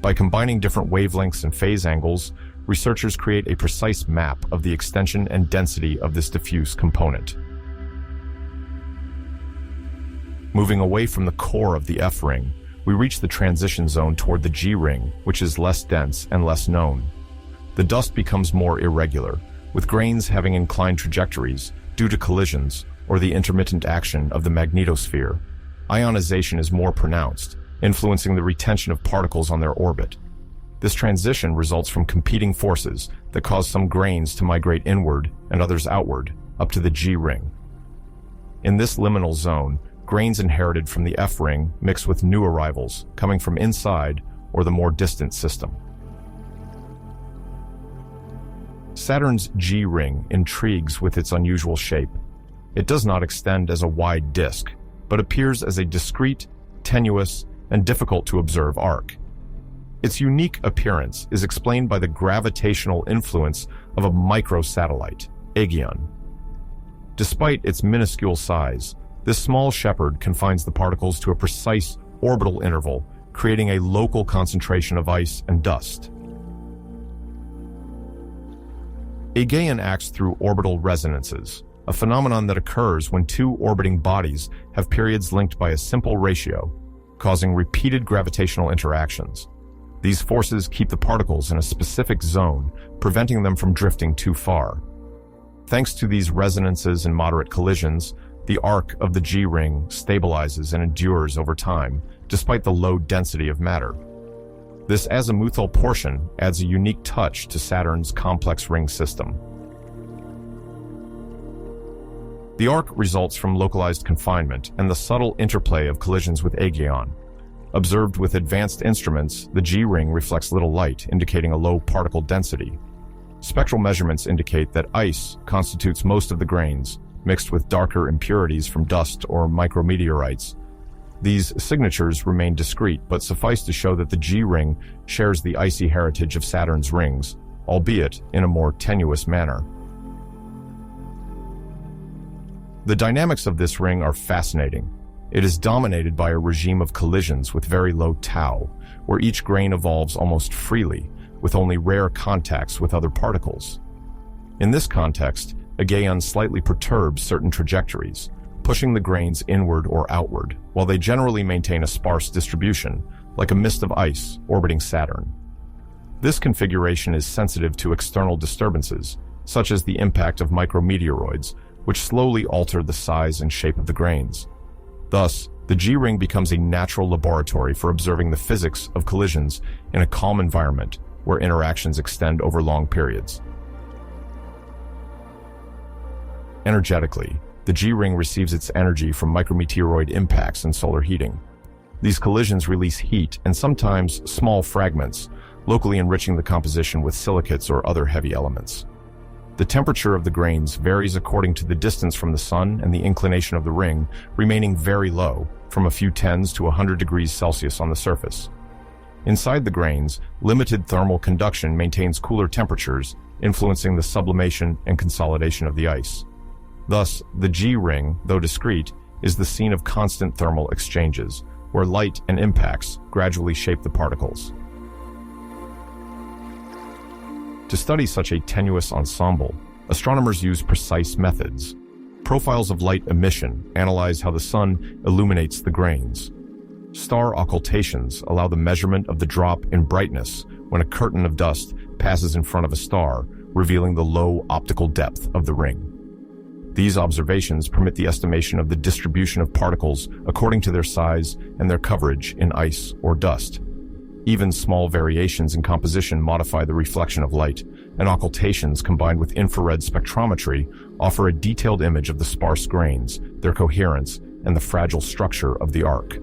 [SPEAKER 1] By combining different wavelengths and phase angles, researchers create a precise map of the extension and density of this diffuse component. Moving away from the core of the F-ring, we reach the transition zone toward the G-ring, which is less dense and less known. The dust becomes more irregular, with grains having inclined trajectories due to collisions or the intermittent action of the magnetosphere. Ionization is more pronounced, influencing the retention of particles on their orbit. This transition results from competing forces that cause some grains to migrate inward and others outward, up to the G-ring. In this liminal zone, grains inherited from the F-ring mix with new arrivals coming from inside or the more distant system. Saturn's G-ring intrigues with its unusual shape. It does not extend as a wide disk, but appears as a discrete, tenuous, and difficult to observe arc. Its unique appearance is explained by the gravitational influence of a microsatellite, Aegeon. Despite its minuscule size, this small shepherd confines the particles to a precise orbital interval, creating a local concentration of ice and dust. Aegeon acts through orbital resonances, a phenomenon that occurs when two orbiting bodies have periods linked by a simple ratio, causing repeated gravitational interactions. These forces keep the particles in a specific zone, preventing them from drifting too far. Thanks to these resonances and moderate collisions, the arc of the G-ring stabilizes and endures over time, despite the low density of matter. This azimuthal portion adds a unique touch to Saturn's complex ring system. The arc results from localized confinement and the subtle interplay of collisions with Aegeon. Observed with advanced instruments, the G-ring reflects little light, indicating a low particle density. Spectral measurements indicate that ice constitutes most of the grains, mixed with darker impurities from dust or micrometeorites. These signatures remain discrete, but suffice to show that the G-ring shares the icy heritage of Saturn's rings, albeit in a more tenuous manner. The dynamics of this ring are fascinating. It is dominated by a regime of collisions with very low tau, where each grain evolves almost freely, with only rare contacts with other particles. In this context, a Gaon slightly perturbs certain trajectories, pushing the grains inward or outward, while they generally maintain a sparse distribution, like a mist of ice orbiting Saturn. This configuration is sensitive to external disturbances, such as the impact of micrometeoroids, which slowly alter the size and shape of the grains. Thus, the G-ring becomes a natural laboratory for observing the physics of collisions in a calm environment where interactions extend over long periods. Energetically, the G-ring receives its energy from micrometeoroid impacts and solar heating. These collisions release heat and sometimes small fragments, locally enriching the composition with silicates or other heavy elements. The temperature of the grains varies according to the distance from the sun and the inclination of the ring, remaining very low, from a few tens to 100 degrees Celsius on the surface. Inside the grains, limited thermal conduction maintains cooler temperatures, influencing the sublimation and consolidation of the ice. Thus, the G-ring, though discrete, is the scene of constant thermal exchanges, where light and impacts gradually shape the particles. To study such a tenuous ensemble, astronomers use precise methods. Profiles of light emission analyze how the sun illuminates the grains. Star occultations allow the measurement of the drop in brightness when a curtain of dust passes in front of a star, revealing the low optical depth of the ring. These observations permit the estimation of the distribution of particles according to their size and their coverage in ice or dust. Even small variations in composition modify the reflection of light, and occultations combined with infrared spectrometry offer a detailed image of the sparse grains, their coherence, and the fragile structure of the arc.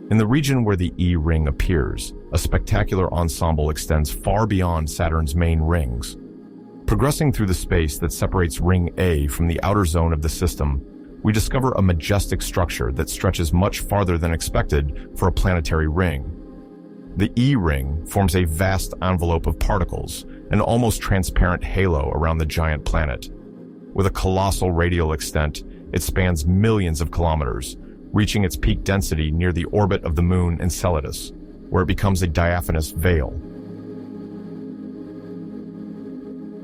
[SPEAKER 1] In the region where the E-ring appears, a spectacular ensemble extends far beyond Saturn's main rings. Progressing through the space that separates Ring A from the outer zone of the system, we discover a majestic structure that stretches much farther than expected for a planetary ring. The E-ring forms a vast envelope of particles, an almost transparent halo around the giant planet. With a colossal radial extent, it spans millions of kilometers, reaching its peak density near the orbit of the Moon Enceladus, where it becomes a diaphanous veil.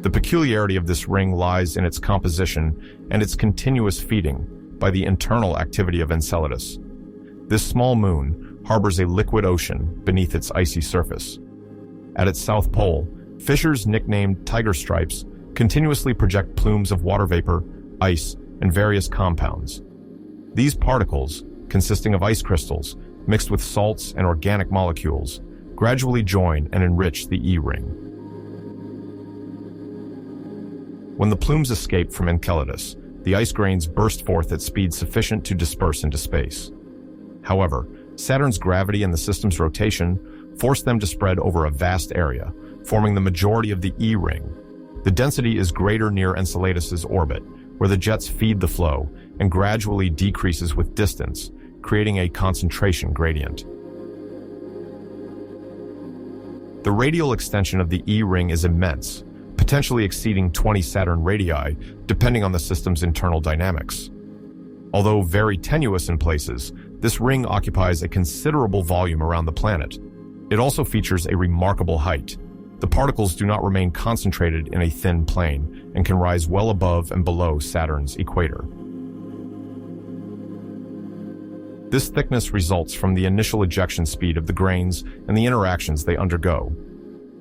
[SPEAKER 1] The peculiarity of this ring lies in its composition and its continuous feeding by the internal activity of Enceladus. This small moon harbors a liquid ocean beneath its icy surface. At its south pole, fissures nicknamed tiger stripes continuously project plumes of water vapor, ice, and various compounds. These particles, consisting of ice crystals mixed with salts and organic molecules, gradually join and enrich the E-ring. When the plumes escape from Enceladus, the ice grains burst forth at speeds sufficient to disperse into space. However, Saturn's gravity and the system's rotation force them to spread over a vast area, forming the majority of the E-ring. The density is greater near Enceladus's orbit, where the jets feed the flow, and gradually decreases with distance, creating a concentration gradient. The radial extension of the E-ring is immense, potentially exceeding 20 Saturn radii, depending on the system's internal dynamics. Although very tenuous in places, this ring occupies a considerable volume around the planet. It also features a remarkable height. The particles do not remain concentrated in a thin plane and can rise well above and below Saturn's equator. This thickness results from the initial ejection speed of the grains and the interactions they undergo.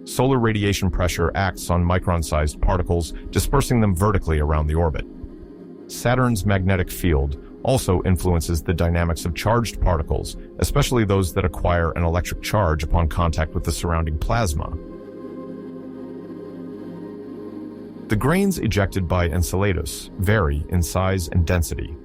[SPEAKER 1] Solar radiation pressure acts on micron-sized particles, dispersing them vertically around the orbit. Saturn's magnetic field also influences the dynamics of charged particles, especially those that acquire an electric charge upon contact with the surrounding plasma. The grains ejected by Enceladus vary in size and density.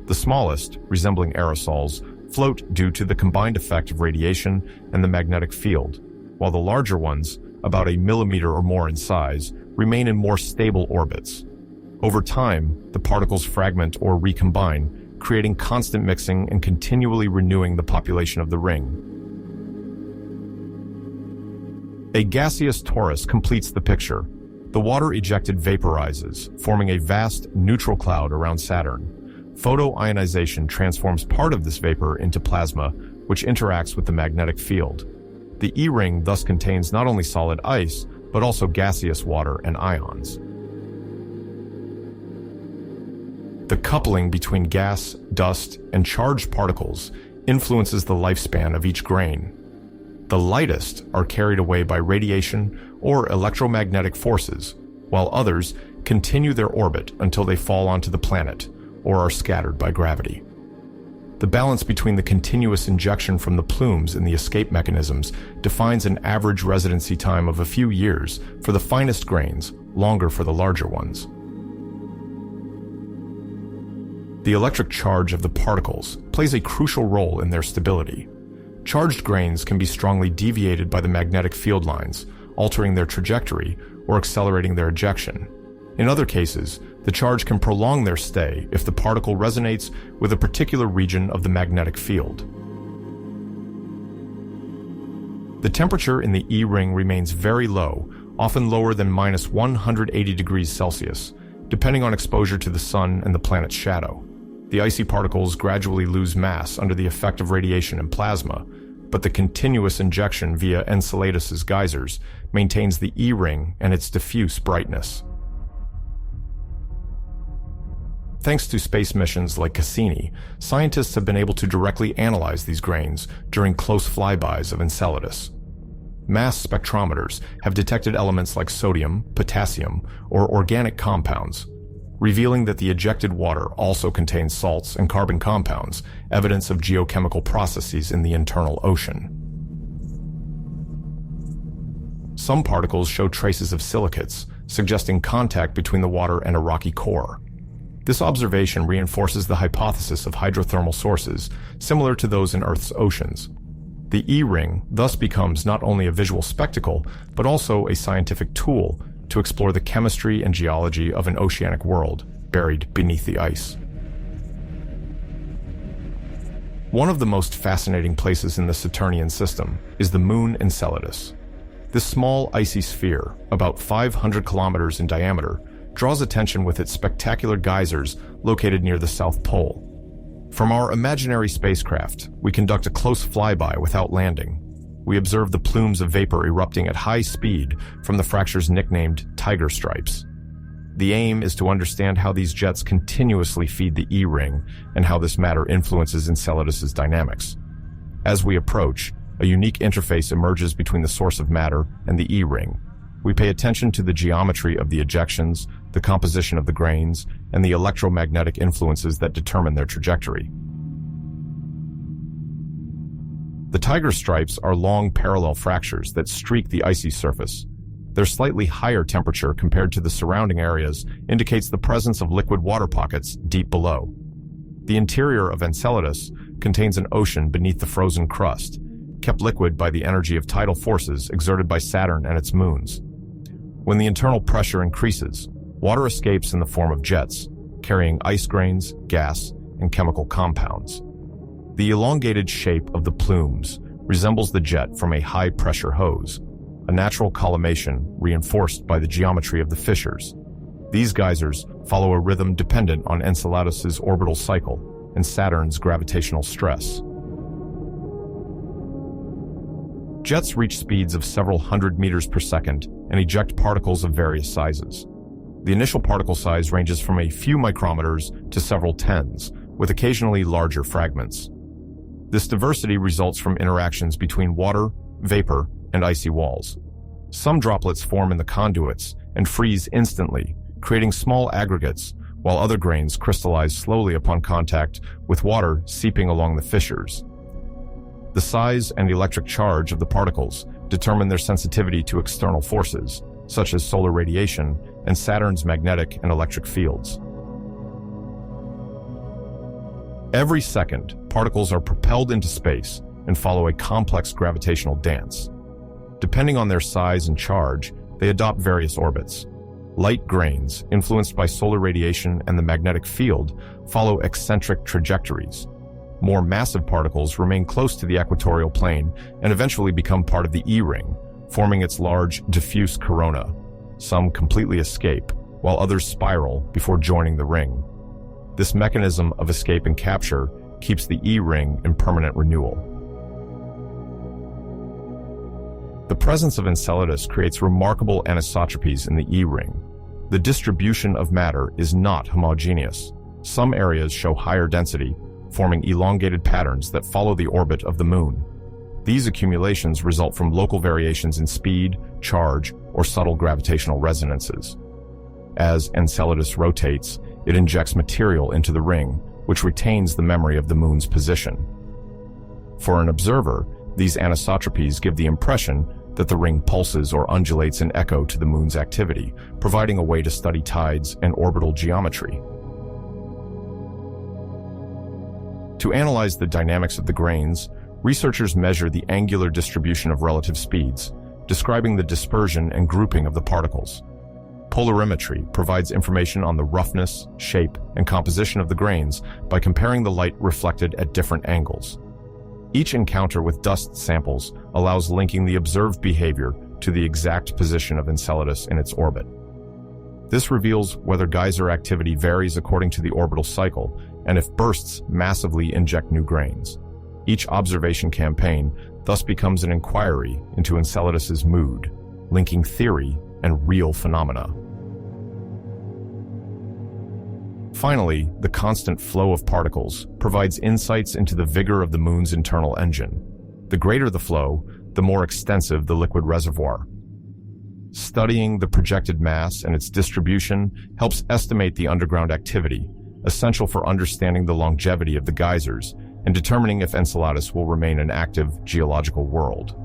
[SPEAKER 1] The smallest, resembling aerosols, float due to the combined effect of radiation and the magnetic field, while the larger ones, about a millimeter or more in size, remain in more stable orbits. Over time, the particles fragment or recombine, creating constant mixing and continually renewing the population of the ring. A gaseous torus completes the picture. The water ejected vaporizes, forming a vast neutral cloud around Saturn. Photoionization transforms part of this vapor into plasma, which interacts with the magnetic field. The E-ring thus contains not only solid ice, but also gaseous water and ions. The coupling between gas, dust, and charged particles influences the lifespan of each grain. The lightest are carried away by radiation or electromagnetic forces, while others continue their orbit until they fall onto the planet or are scattered by gravity. The balance between the continuous injection from the plumes and the escape mechanisms defines an average residency time of a few years for the finest grains, longer for the larger ones. The electric charge of the particles plays a crucial role in their stability. Charged grains can be strongly deviated by the magnetic field lines, altering their trajectory or accelerating their ejection. In other cases, the charge can prolong their stay if the particle resonates with a particular region of the magnetic field. The temperature in the E-ring remains very low, often lower than -180 degrees Celsius, depending on exposure to the sun and the planet's shadow. The icy particles gradually lose mass under the effect of radiation and plasma, but the continuous injection via Enceladus's geysers maintains the E-ring and its diffuse brightness. Thanks to space missions like Cassini, scientists have been able to directly analyze these grains during close flybys of Enceladus. Mass spectrometers have detected elements like sodium, potassium, or organic compounds, revealing that the ejected water also contains salts and carbon compounds, evidence of geochemical processes in the internal ocean. Some particles show traces of silicates, suggesting contact between the water and a rocky core. This observation reinforces the hypothesis of hydrothermal sources, similar to those in Earth's oceans. The E-ring thus becomes not only a visual spectacle, but also a scientific tool to explore the chemistry and geology of an oceanic world buried beneath the ice. One of the most fascinating places in the Saturnian system is the moon Enceladus. This small icy sphere, about 500 kilometers in diameter, draws attention with its spectacular geysers located near the South Pole. From our imaginary spacecraft, we conduct a close flyby without landing. We observe the plumes of vapor erupting at high speed from the fractures nicknamed tiger stripes. The aim is to understand how these jets continuously feed the E-ring and how this matter influences Enceladus's dynamics. As we approach, a unique interface emerges between the source of matter and the E-ring. We pay attention to the geometry of the ejections, the composition of the grains, and the electromagnetic influences that determine their trajectory. The tiger stripes are long parallel fractures that streak the icy surface. Their slightly higher temperature compared to the surrounding areas indicates the presence of liquid water pockets deep below. The interior of Enceladus contains an ocean beneath the frozen crust, kept liquid by the energy of tidal forces exerted by Saturn and its moons. When the internal pressure increases, water escapes in the form of jets, carrying ice grains, gas, and chemical compounds. The elongated shape of the plumes resembles the jet from a high-pressure hose, a natural collimation reinforced by the geometry of the fissures. These geysers follow a rhythm dependent on Enceladus's orbital cycle and Saturn's gravitational stress. Jets reach speeds of several hundred meters per second and eject particles of various sizes. The initial particle size ranges from a few micrometers to several tens, with occasionally larger fragments. This diversity results from interactions between water, vapor, and icy walls. Some droplets form in the conduits and freeze instantly, creating small aggregates, while other grains crystallize slowly upon contact with water seeping along the fissures. The size and electric charge of the particles determine their sensitivity to external forces, such as solar radiation and Saturn's magnetic and electric fields. Every second, particles are propelled into space and follow a complex gravitational dance. Depending on their size and charge, they adopt various orbits. Light grains, influenced by solar radiation and the magnetic field, follow eccentric trajectories. More massive particles remain close to the equatorial plane and eventually become part of the E-ring, forming its large, diffuse corona. Some completely escape, while others spiral before joining the ring. This mechanism of escape and capture keeps the E-ring in permanent renewal. The presence of Enceladus creates remarkable anisotropies in the E-ring. The distribution of matter is not homogeneous. Some areas show higher density, forming elongated patterns that follow the orbit of the Moon. These accumulations result from local variations in speed, charge, or subtle gravitational resonances. As Enceladus rotates, it injects material into the ring, which retains the memory of the Moon's position. For an observer, these anisotropies give the impression that the ring pulses or undulates in echo to the Moon's activity, providing a way to study tides and orbital geometry. To analyze the dynamics of the grains, researchers measure the angular distribution of relative speeds, describing the dispersion and grouping of the particles. Polarimetry provides information on the roughness, shape, and composition of the grains by comparing the light reflected at different angles. Each encounter with dust samples allows linking the observed behavior to the exact position of Enceladus in its orbit. This reveals whether geyser activity varies according to the orbital cycle and if bursts massively inject new grains. Each observation campaign thus becomes an inquiry into Enceladus's mood, linking theory and real phenomena. Finally, the constant flow of particles provides insights into the vigor of the Moon's internal engine. The greater the flow, the more extensive the liquid reservoir. Studying the projected mass and its distribution helps estimate the underground activity, essential for understanding the longevity of the geysers and determining if Enceladus will remain an active geological world.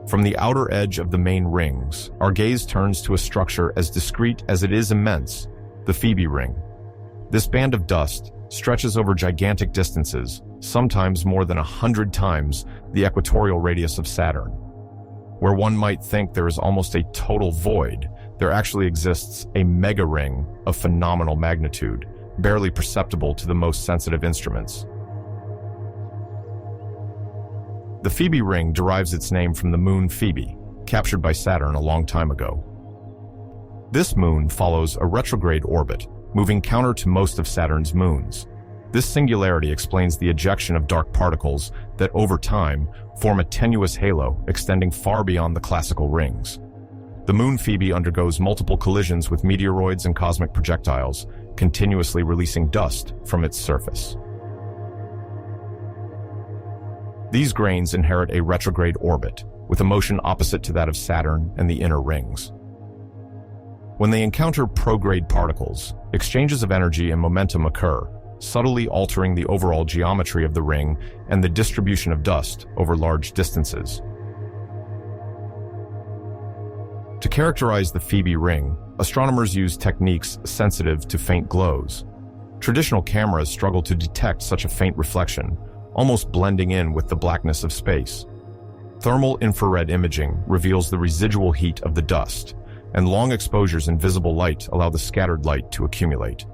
[SPEAKER 1] From the outer edge of the main rings, our gaze turns to a structure as discrete as it is immense, the Phoebe ring. This band of dust stretches over gigantic distances, sometimes more than 100 times the equatorial radius of Saturn. Where one might think there is almost a total void, there actually exists a mega ring of phenomenal magnitude, barely perceptible to the most sensitive instruments. The Phoebe ring derives its name from the moon Phoebe, captured by Saturn a long time ago. This moon follows a retrograde orbit, moving counter to most of Saturn's moons. This singularity explains the ejection of dark particles that, over time, form a tenuous halo extending far beyond the classical rings. The moon Phoebe undergoes multiple collisions with meteoroids and cosmic projectiles, continuously releasing dust from its surface. These grains inherit a retrograde orbit, with a motion opposite to that of Saturn and the inner rings. When they encounter prograde particles, exchanges of energy and momentum occur, subtly altering the overall geometry of the ring and the distribution of dust over large distances. To characterize the Phoebe ring, astronomers use techniques sensitive to faint glows. Traditional cameras struggle to detect such a faint reflection, almost blending in with the blackness of space. Thermal infrared imaging reveals the residual heat of the dust, and long exposures in visible light allow the scattered light to accumulate.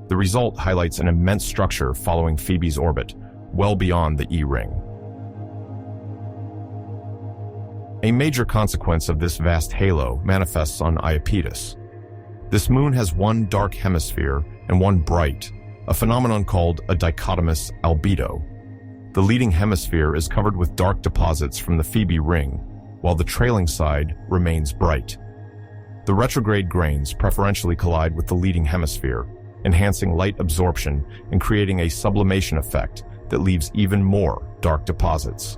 [SPEAKER 1] The result highlights an immense structure following Phoebe's orbit, well beyond the E-ring. A major consequence of this vast halo manifests on Iapetus. This moon has one dark hemisphere and one bright, a phenomenon called a dichotomous albedo. The leading hemisphere is covered with dark deposits from the Phoebe ring, while the trailing side remains bright. The retrograde grains preferentially collide with the leading hemisphere, enhancing light absorption and creating a sublimation effect that leaves even more dark deposits.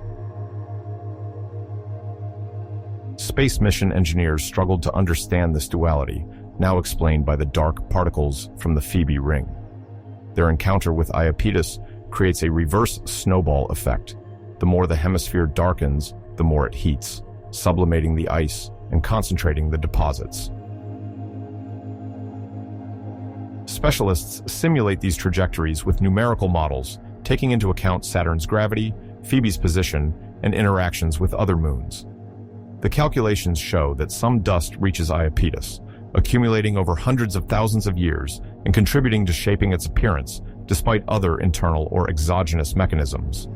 [SPEAKER 1] Space mission engineers struggled to understand this duality, now explained by the dark particles from the Phoebe ring. Their encounter with Iapetus creates a reverse snowball effect. The more the hemisphere darkens, the more it heats, sublimating the ice and concentrating the deposits. Specialists simulate these trajectories with numerical models, taking into account Saturn's gravity, Phoebe's position, and interactions with other moons. The calculations show that some dust reaches Iapetus, accumulating over hundreds of thousands of years and contributing to shaping its appearance, despite other internal or exogenous mechanisms.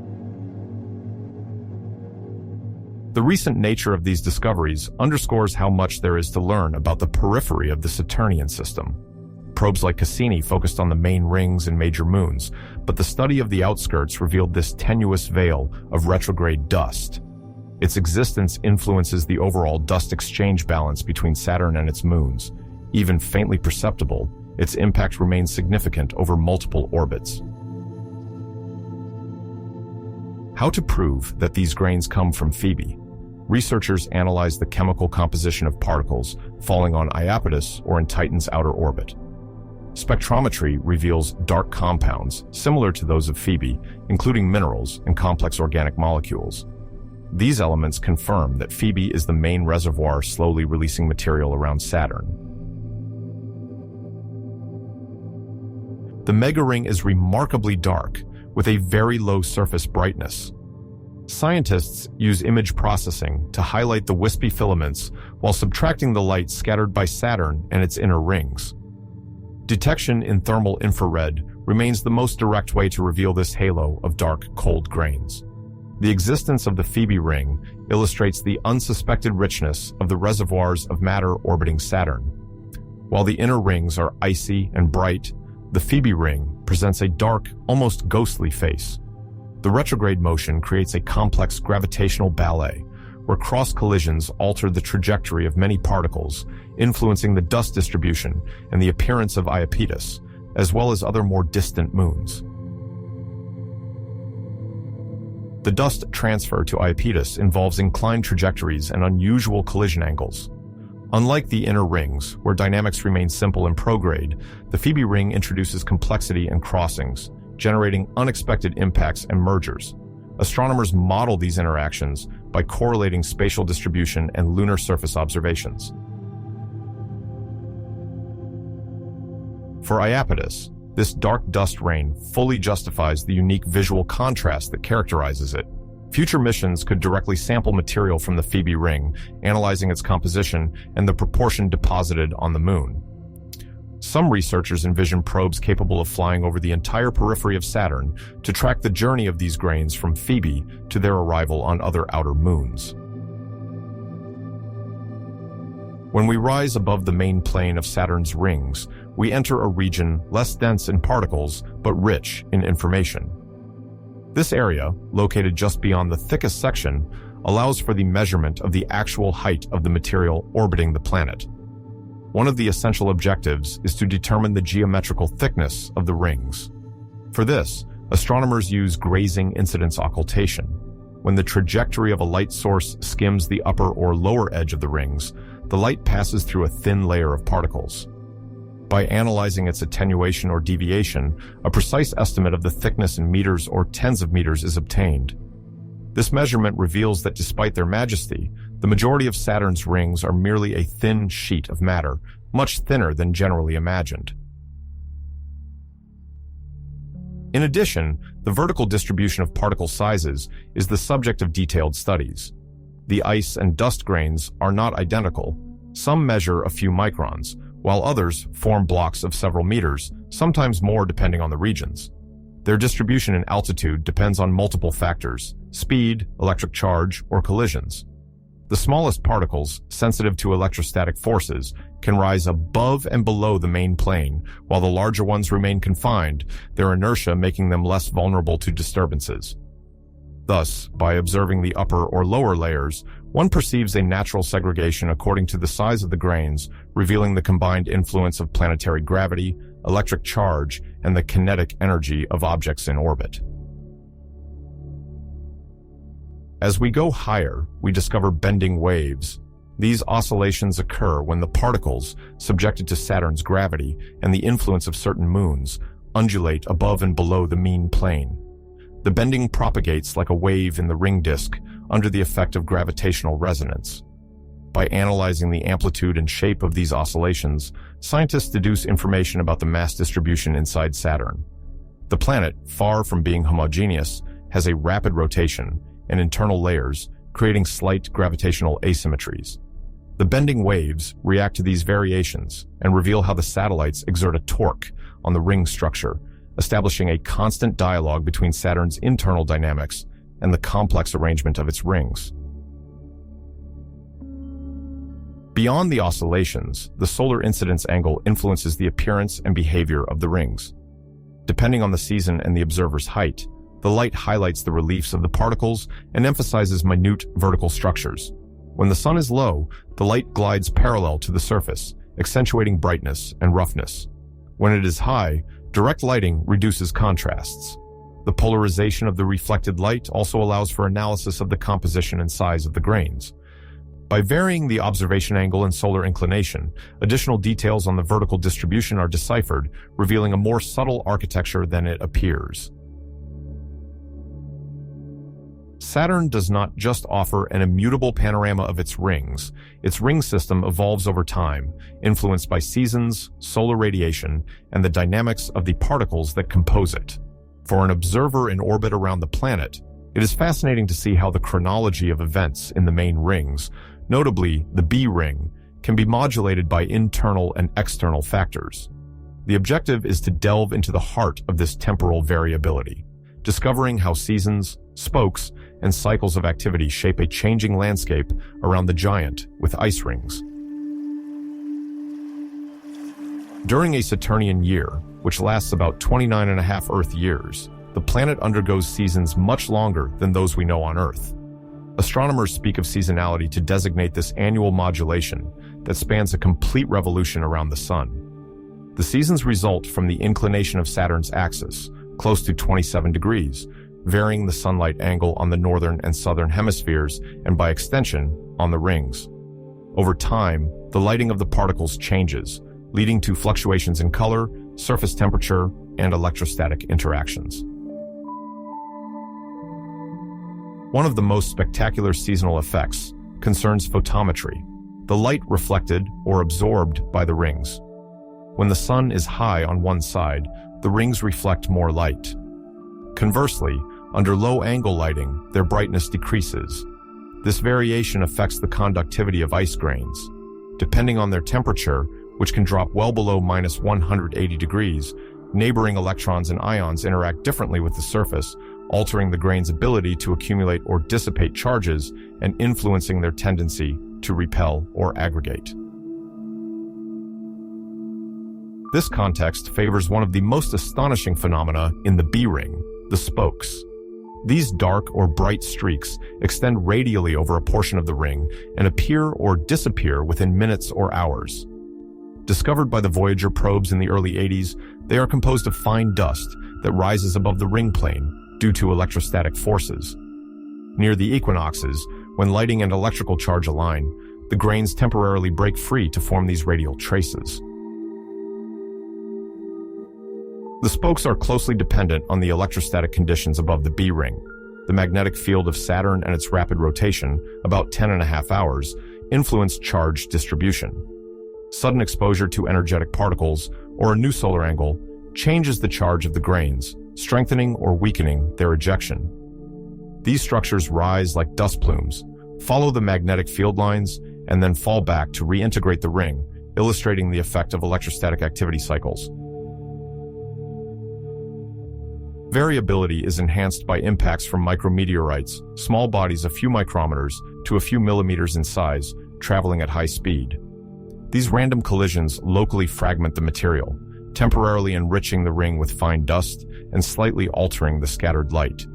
[SPEAKER 1] The recent nature of these discoveries underscores how much there is to learn about the periphery of the Saturnian system. Probes like Cassini focused on the main rings and major moons, but the study of the outskirts revealed this tenuous veil of retrograde dust. Its existence influences the overall dust exchange balance between Saturn and its moons. Even faintly perceptible, its impact remains significant over multiple orbits. How to prove that these grains come from Phoebe? Researchers analyzed the chemical composition of particles falling on Iapetus or in Titan's outer orbit. Spectrometry reveals dark compounds similar to those of Phoebe, including minerals and complex organic molecules. These elements confirm that Phoebe is the main reservoir slowly releasing material around Saturn. The megaring is remarkably dark, with a very low surface brightness. Scientists use image processing to highlight the wispy filaments while subtracting the light scattered by Saturn and its inner rings. Detection in thermal infrared remains the most direct way to reveal this halo of dark, cold grains. The existence of the Phoebe ring illustrates the unsuspected richness of the reservoirs of matter orbiting Saturn. While the inner rings are icy and bright, the Phoebe ring presents a dark, almost ghostly face. The retrograde motion creates a complex gravitational ballet, where cross collisions alter the trajectory of many particles, influencing the dust distribution and the appearance of Iapetus, as well as other more distant moons. The dust transfer to Iapetus involves inclined trajectories and unusual collision angles. Unlike the inner rings, where dynamics remain simple and prograde, the Phoebe ring introduces complexity and crossings, generating unexpected impacts and mergers. Astronomers model these interactions by correlating spatial distribution and lunar surface observations. For Iapetus, this dark dust rain fully justifies the unique visual contrast that characterizes it. Future missions could directly sample material from the Phoebe ring, analyzing its composition and the proportion deposited on the moon. Some researchers envision probes capable of flying over the entire periphery of Saturn to track the journey of these grains from Phoebe to their arrival on other outer moons. When we rise above the main plane of Saturn's rings, we enter a region less dense in particles but rich in information. This area, located just beyond the thickest section, allows for the measurement of the actual height of the material orbiting the planet. One of the essential objectives is to determine the geometrical thickness of the rings. For this, astronomers use grazing incidence occultation. When the trajectory of a light source skims the upper or lower edge of the rings, the light passes through a thin layer of particles. By analyzing its attenuation or deviation, a precise estimate of the thickness in meters or tens of meters is obtained. This measurement reveals that despite their majesty, the majority of Saturn's rings are merely a thin sheet of matter, much thinner than generally imagined. In addition, the vertical distribution of particle sizes is the subject of detailed studies. The ice and dust grains are not identical. Some measure a few microns, while others form blocks of several meters, sometimes more depending on the regions. Their distribution in altitude depends on multiple factors: speed, electric charge, or collisions. The smallest particles, sensitive to electrostatic forces, can rise above and below the main plane, while the larger ones remain confined, their inertia making them less vulnerable to disturbances. Thus, by observing the upper or lower layers, one perceives a natural segregation according to the size of the grains, revealing the combined influence of planetary gravity, electric charge, and the kinetic energy of objects in orbit. As we go higher, we discover bending waves. These oscillations occur when the particles, subjected to Saturn's gravity and the influence of certain moons, undulate above and below the mean plane. The bending propagates like a wave in the ring disk under the effect of gravitational resonance. By analyzing the amplitude and shape of these oscillations, scientists deduce information about the mass distribution inside Saturn. The planet, far from being homogeneous, has a rapid rotation and internal layers, creating slight gravitational asymmetries. The bending waves react to these variations and reveal how the satellites exert a torque on the ring structure, establishing a constant dialogue between Saturn's internal dynamics and the complex arrangement of its rings. Beyond the oscillations, the solar incidence angle influences the appearance and behavior of the rings. Depending on the season and the observer's height, the light highlights the reliefs of the particles and emphasizes minute vertical structures. When the sun is low, the light glides parallel to the surface, accentuating brightness and roughness. When it is high, direct lighting reduces contrasts. The polarization of the reflected light also allows for analysis of the composition and size of the grains. By varying the observation angle and solar inclination, additional details on the vertical distribution are deciphered, revealing a more subtle architecture than it appears. Saturn does not just offer an immutable panorama of its rings. Its ring system evolves over time, influenced by seasons, solar radiation, and the dynamics of the particles that compose it. For an observer in orbit around the planet, it is fascinating to see how the chronology of events in the main rings, notably the B ring, can be modulated by internal and external factors. The objective is to delve into the heart of this temporal variability, discovering how seasons, spokes, and cycles of activity shape a changing landscape around the giant with ice rings. During a Saturnian year, which lasts about 29.5 Earth years, the planet undergoes seasons much longer than those we know on Earth. Astronomers speak of seasonality to designate this annual modulation that spans a complete revolution around the Sun. The seasons result from the inclination of Saturn's axis, close to 27 degrees, varying the sunlight angle on the northern and southern hemispheres and, by extension, on the rings. Over time, the lighting of the particles changes, leading to fluctuations in color, surface temperature, and electrostatic interactions. One of the most spectacular seasonal effects concerns photometry, the light reflected or absorbed by the rings. When the sun is high on one side, the rings reflect more light. Conversely, under low-angle lighting, their brightness decreases. This variation affects the conductivity of ice grains. Depending on their temperature, which can drop well below -180 degrees, neighboring electrons and ions interact differently with the surface, altering the grain's ability to accumulate or dissipate charges and influencing their tendency to repel or aggregate. This context favors one of the most astonishing phenomena in the B ring, the spokes. These dark or bright streaks extend radially over a portion of the ring and appear or disappear within minutes or hours. Discovered by the Voyager probes in the early 80s, they are composed of fine dust that rises above the ring plane due to electrostatic forces. Near the equinoxes, when lighting and electrical charge align, the grains temporarily break free to form these radial traces. The spokes are closely dependent on the electrostatic conditions above the B ring. The magnetic field of Saturn and its rapid rotation, about 10.5 hours, influence charge distribution. Sudden exposure to energetic particles, or a new solar angle, changes the charge of the grains, strengthening or weakening their ejection. These structures rise like dust plumes, follow the magnetic field lines, and then fall back to reintegrate the ring, illustrating the effect of electrostatic activity cycles. Variability is enhanced by impacts from micrometeorites, small bodies a few micrometers to a few millimeters in size, traveling at high speed. These random collisions locally fragment the material, temporarily enriching the ring with fine dust and slightly altering the scattered light.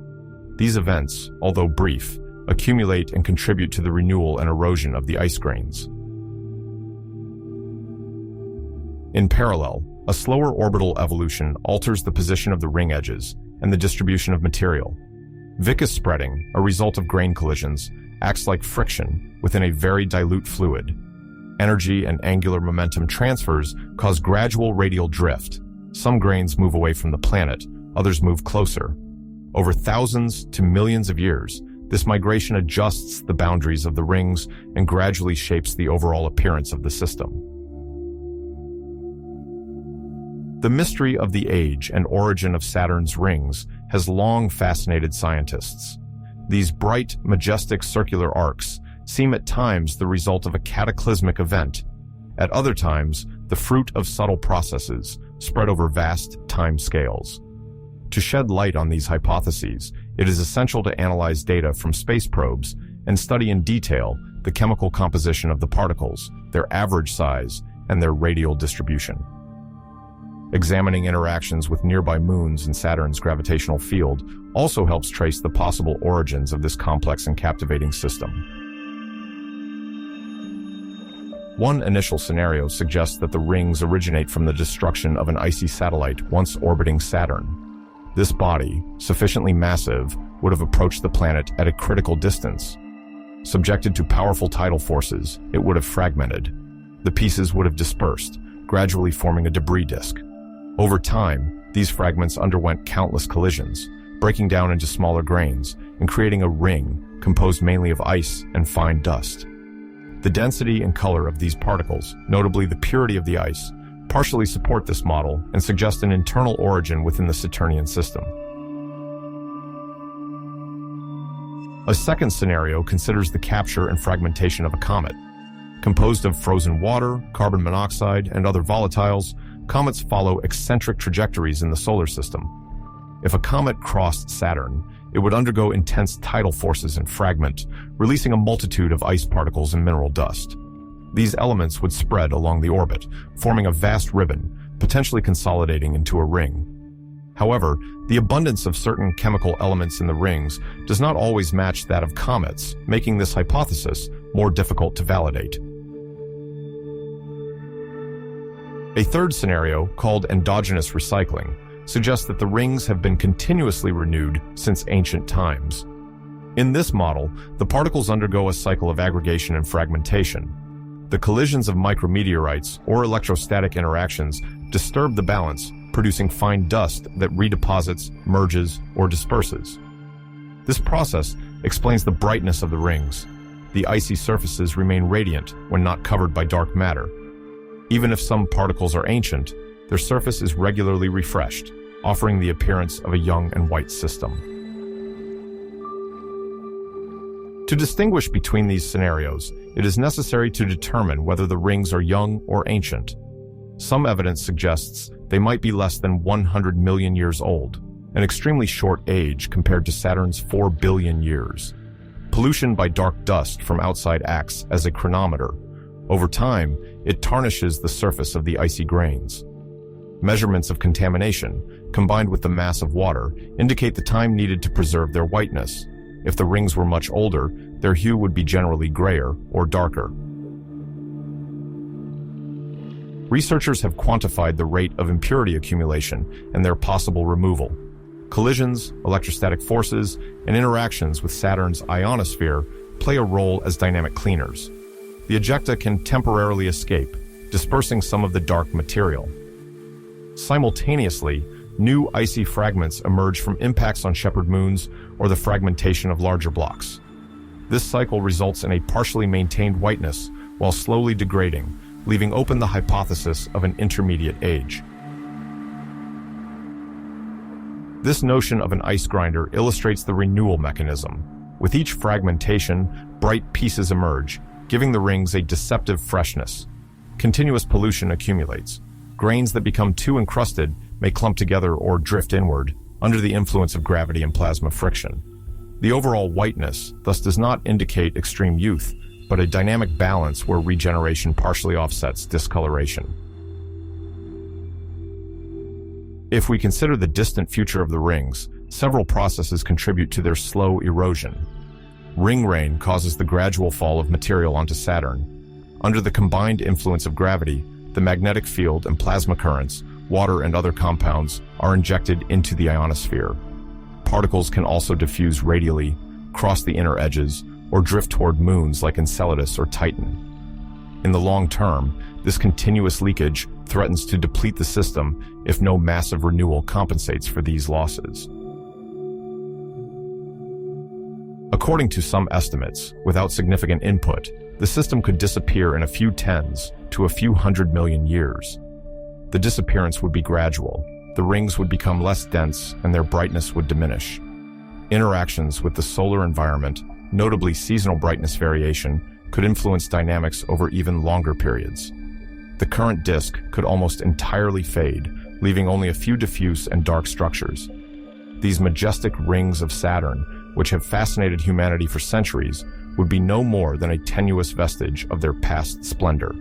[SPEAKER 1] These events, although brief, accumulate and contribute to the renewal and erosion of the ice grains. In parallel, a slower orbital evolution alters the position of the ring edges and the distribution of material. Viscous spreading, a result of grain collisions, acts like friction within a very dilute fluid. Energy and angular momentum transfers cause gradual radial drift. Some grains move away from the planet, others move closer. Over thousands to millions of years, this migration adjusts the boundaries of the rings and gradually shapes the overall appearance of the system. The mystery of the age and origin of Saturn's rings has long fascinated scientists. These bright, majestic circular arcs seem at times the result of a cataclysmic event, at other times the fruit of subtle processes spread over vast time scales. To shed light on these hypotheses, it is essential to analyze data from space probes and study in detail the chemical composition of the particles, their average size, and their radial distribution. Examining interactions with nearby moons in Saturn's gravitational field also helps trace the possible origins of this complex and captivating system. One initial scenario suggests that the rings originate from the destruction of an icy satellite once orbiting Saturn. This body, sufficiently massive, would have approached the planet at a critical distance. Subjected to powerful tidal forces, it would have fragmented. The pieces would have dispersed, gradually forming a debris disk. Over time, these fragments underwent countless collisions, breaking down into smaller grains and creating a ring composed mainly of ice and fine dust. The density and color of these particles, notably the purity of the ice, partially support this model and suggest an internal origin within the Saturnian system. A second scenario considers the capture and fragmentation of a comet. Composed of frozen water, carbon monoxide, and other volatiles, comets follow eccentric trajectories in the solar system. If a comet crossed Saturn, it would undergo intense tidal forces and fragment, releasing a multitude of ice particles and mineral dust. These elements would spread along the orbit, forming a vast ribbon, potentially consolidating into a ring. However, the abundance of certain chemical elements in the rings does not always match that of comets, making this hypothesis more difficult to validate. A third scenario, called endogenous recycling, suggests that the rings have been continuously renewed since ancient times. In this model, the particles undergo a cycle of aggregation and fragmentation. The collisions of micrometeorites or electrostatic interactions disturb the balance, producing fine dust that redeposits, merges, or disperses. This process explains the brightness of the rings. The icy surfaces remain radiant when not covered by dark matter. Even if some particles are ancient, their surface is regularly refreshed, offering the appearance of a young and white system. To distinguish between these scenarios, it is necessary to determine whether the rings are young or ancient. Some evidence suggests they might be less than 100 million years old, an extremely short age compared to Saturn's 4 billion years. Pollution by dark dust from outside acts as a chronometer. Over time, it tarnishes the surface of the icy grains. Measurements of contamination, combined with the mass of water, indicate the time needed to preserve their whiteness. If the rings were much older, their hue would be generally grayer or darker. Researchers have quantified the rate of impurity accumulation and their possible removal. Collisions, electrostatic forces, and interactions with Saturn's ionosphere play a role as dynamic cleaners. The ejecta can temporarily escape, dispersing some of the dark material. Simultaneously, new icy fragments emerge from impacts on shepherd moons or the fragmentation of larger blocks. This cycle results in a partially maintained whiteness while slowly degrading, leaving open the hypothesis of an intermediate age. This notion of an ice grinder illustrates the renewal mechanism. With each fragmentation, bright pieces emerge, giving the rings a deceptive freshness. Continuous pollution accumulates. Grains that become too encrusted may clump together or drift inward under the influence of gravity and plasma friction. The overall whiteness thus does not indicate extreme youth, but a dynamic balance where regeneration partially offsets discoloration. If we consider the distant future of the rings, several processes contribute to their slow erosion. Ring rain causes the gradual fall of material onto Saturn. Under the combined influence of gravity, the magnetic field and plasma currents, water and other compounds, are injected into the ionosphere. Particles can also diffuse radially, cross the inner edges, or drift toward moons like Enceladus or Titan. In the long term, this continuous leakage threatens to deplete the system if no massive renewal compensates for these losses. According to some estimates, without significant input, the system could disappear in a few tens to a few 100 million years. The disappearance would be gradual. The rings would become less dense and their brightness would diminish. Interactions with the solar environment, notably seasonal brightness variation, could influence dynamics over even longer periods. The current disk could almost entirely fade, leaving only a few diffuse and dark structures. These majestic rings of Saturn, which have fascinated humanity for centuries, would be no more than a tenuous vestige of their past splendor.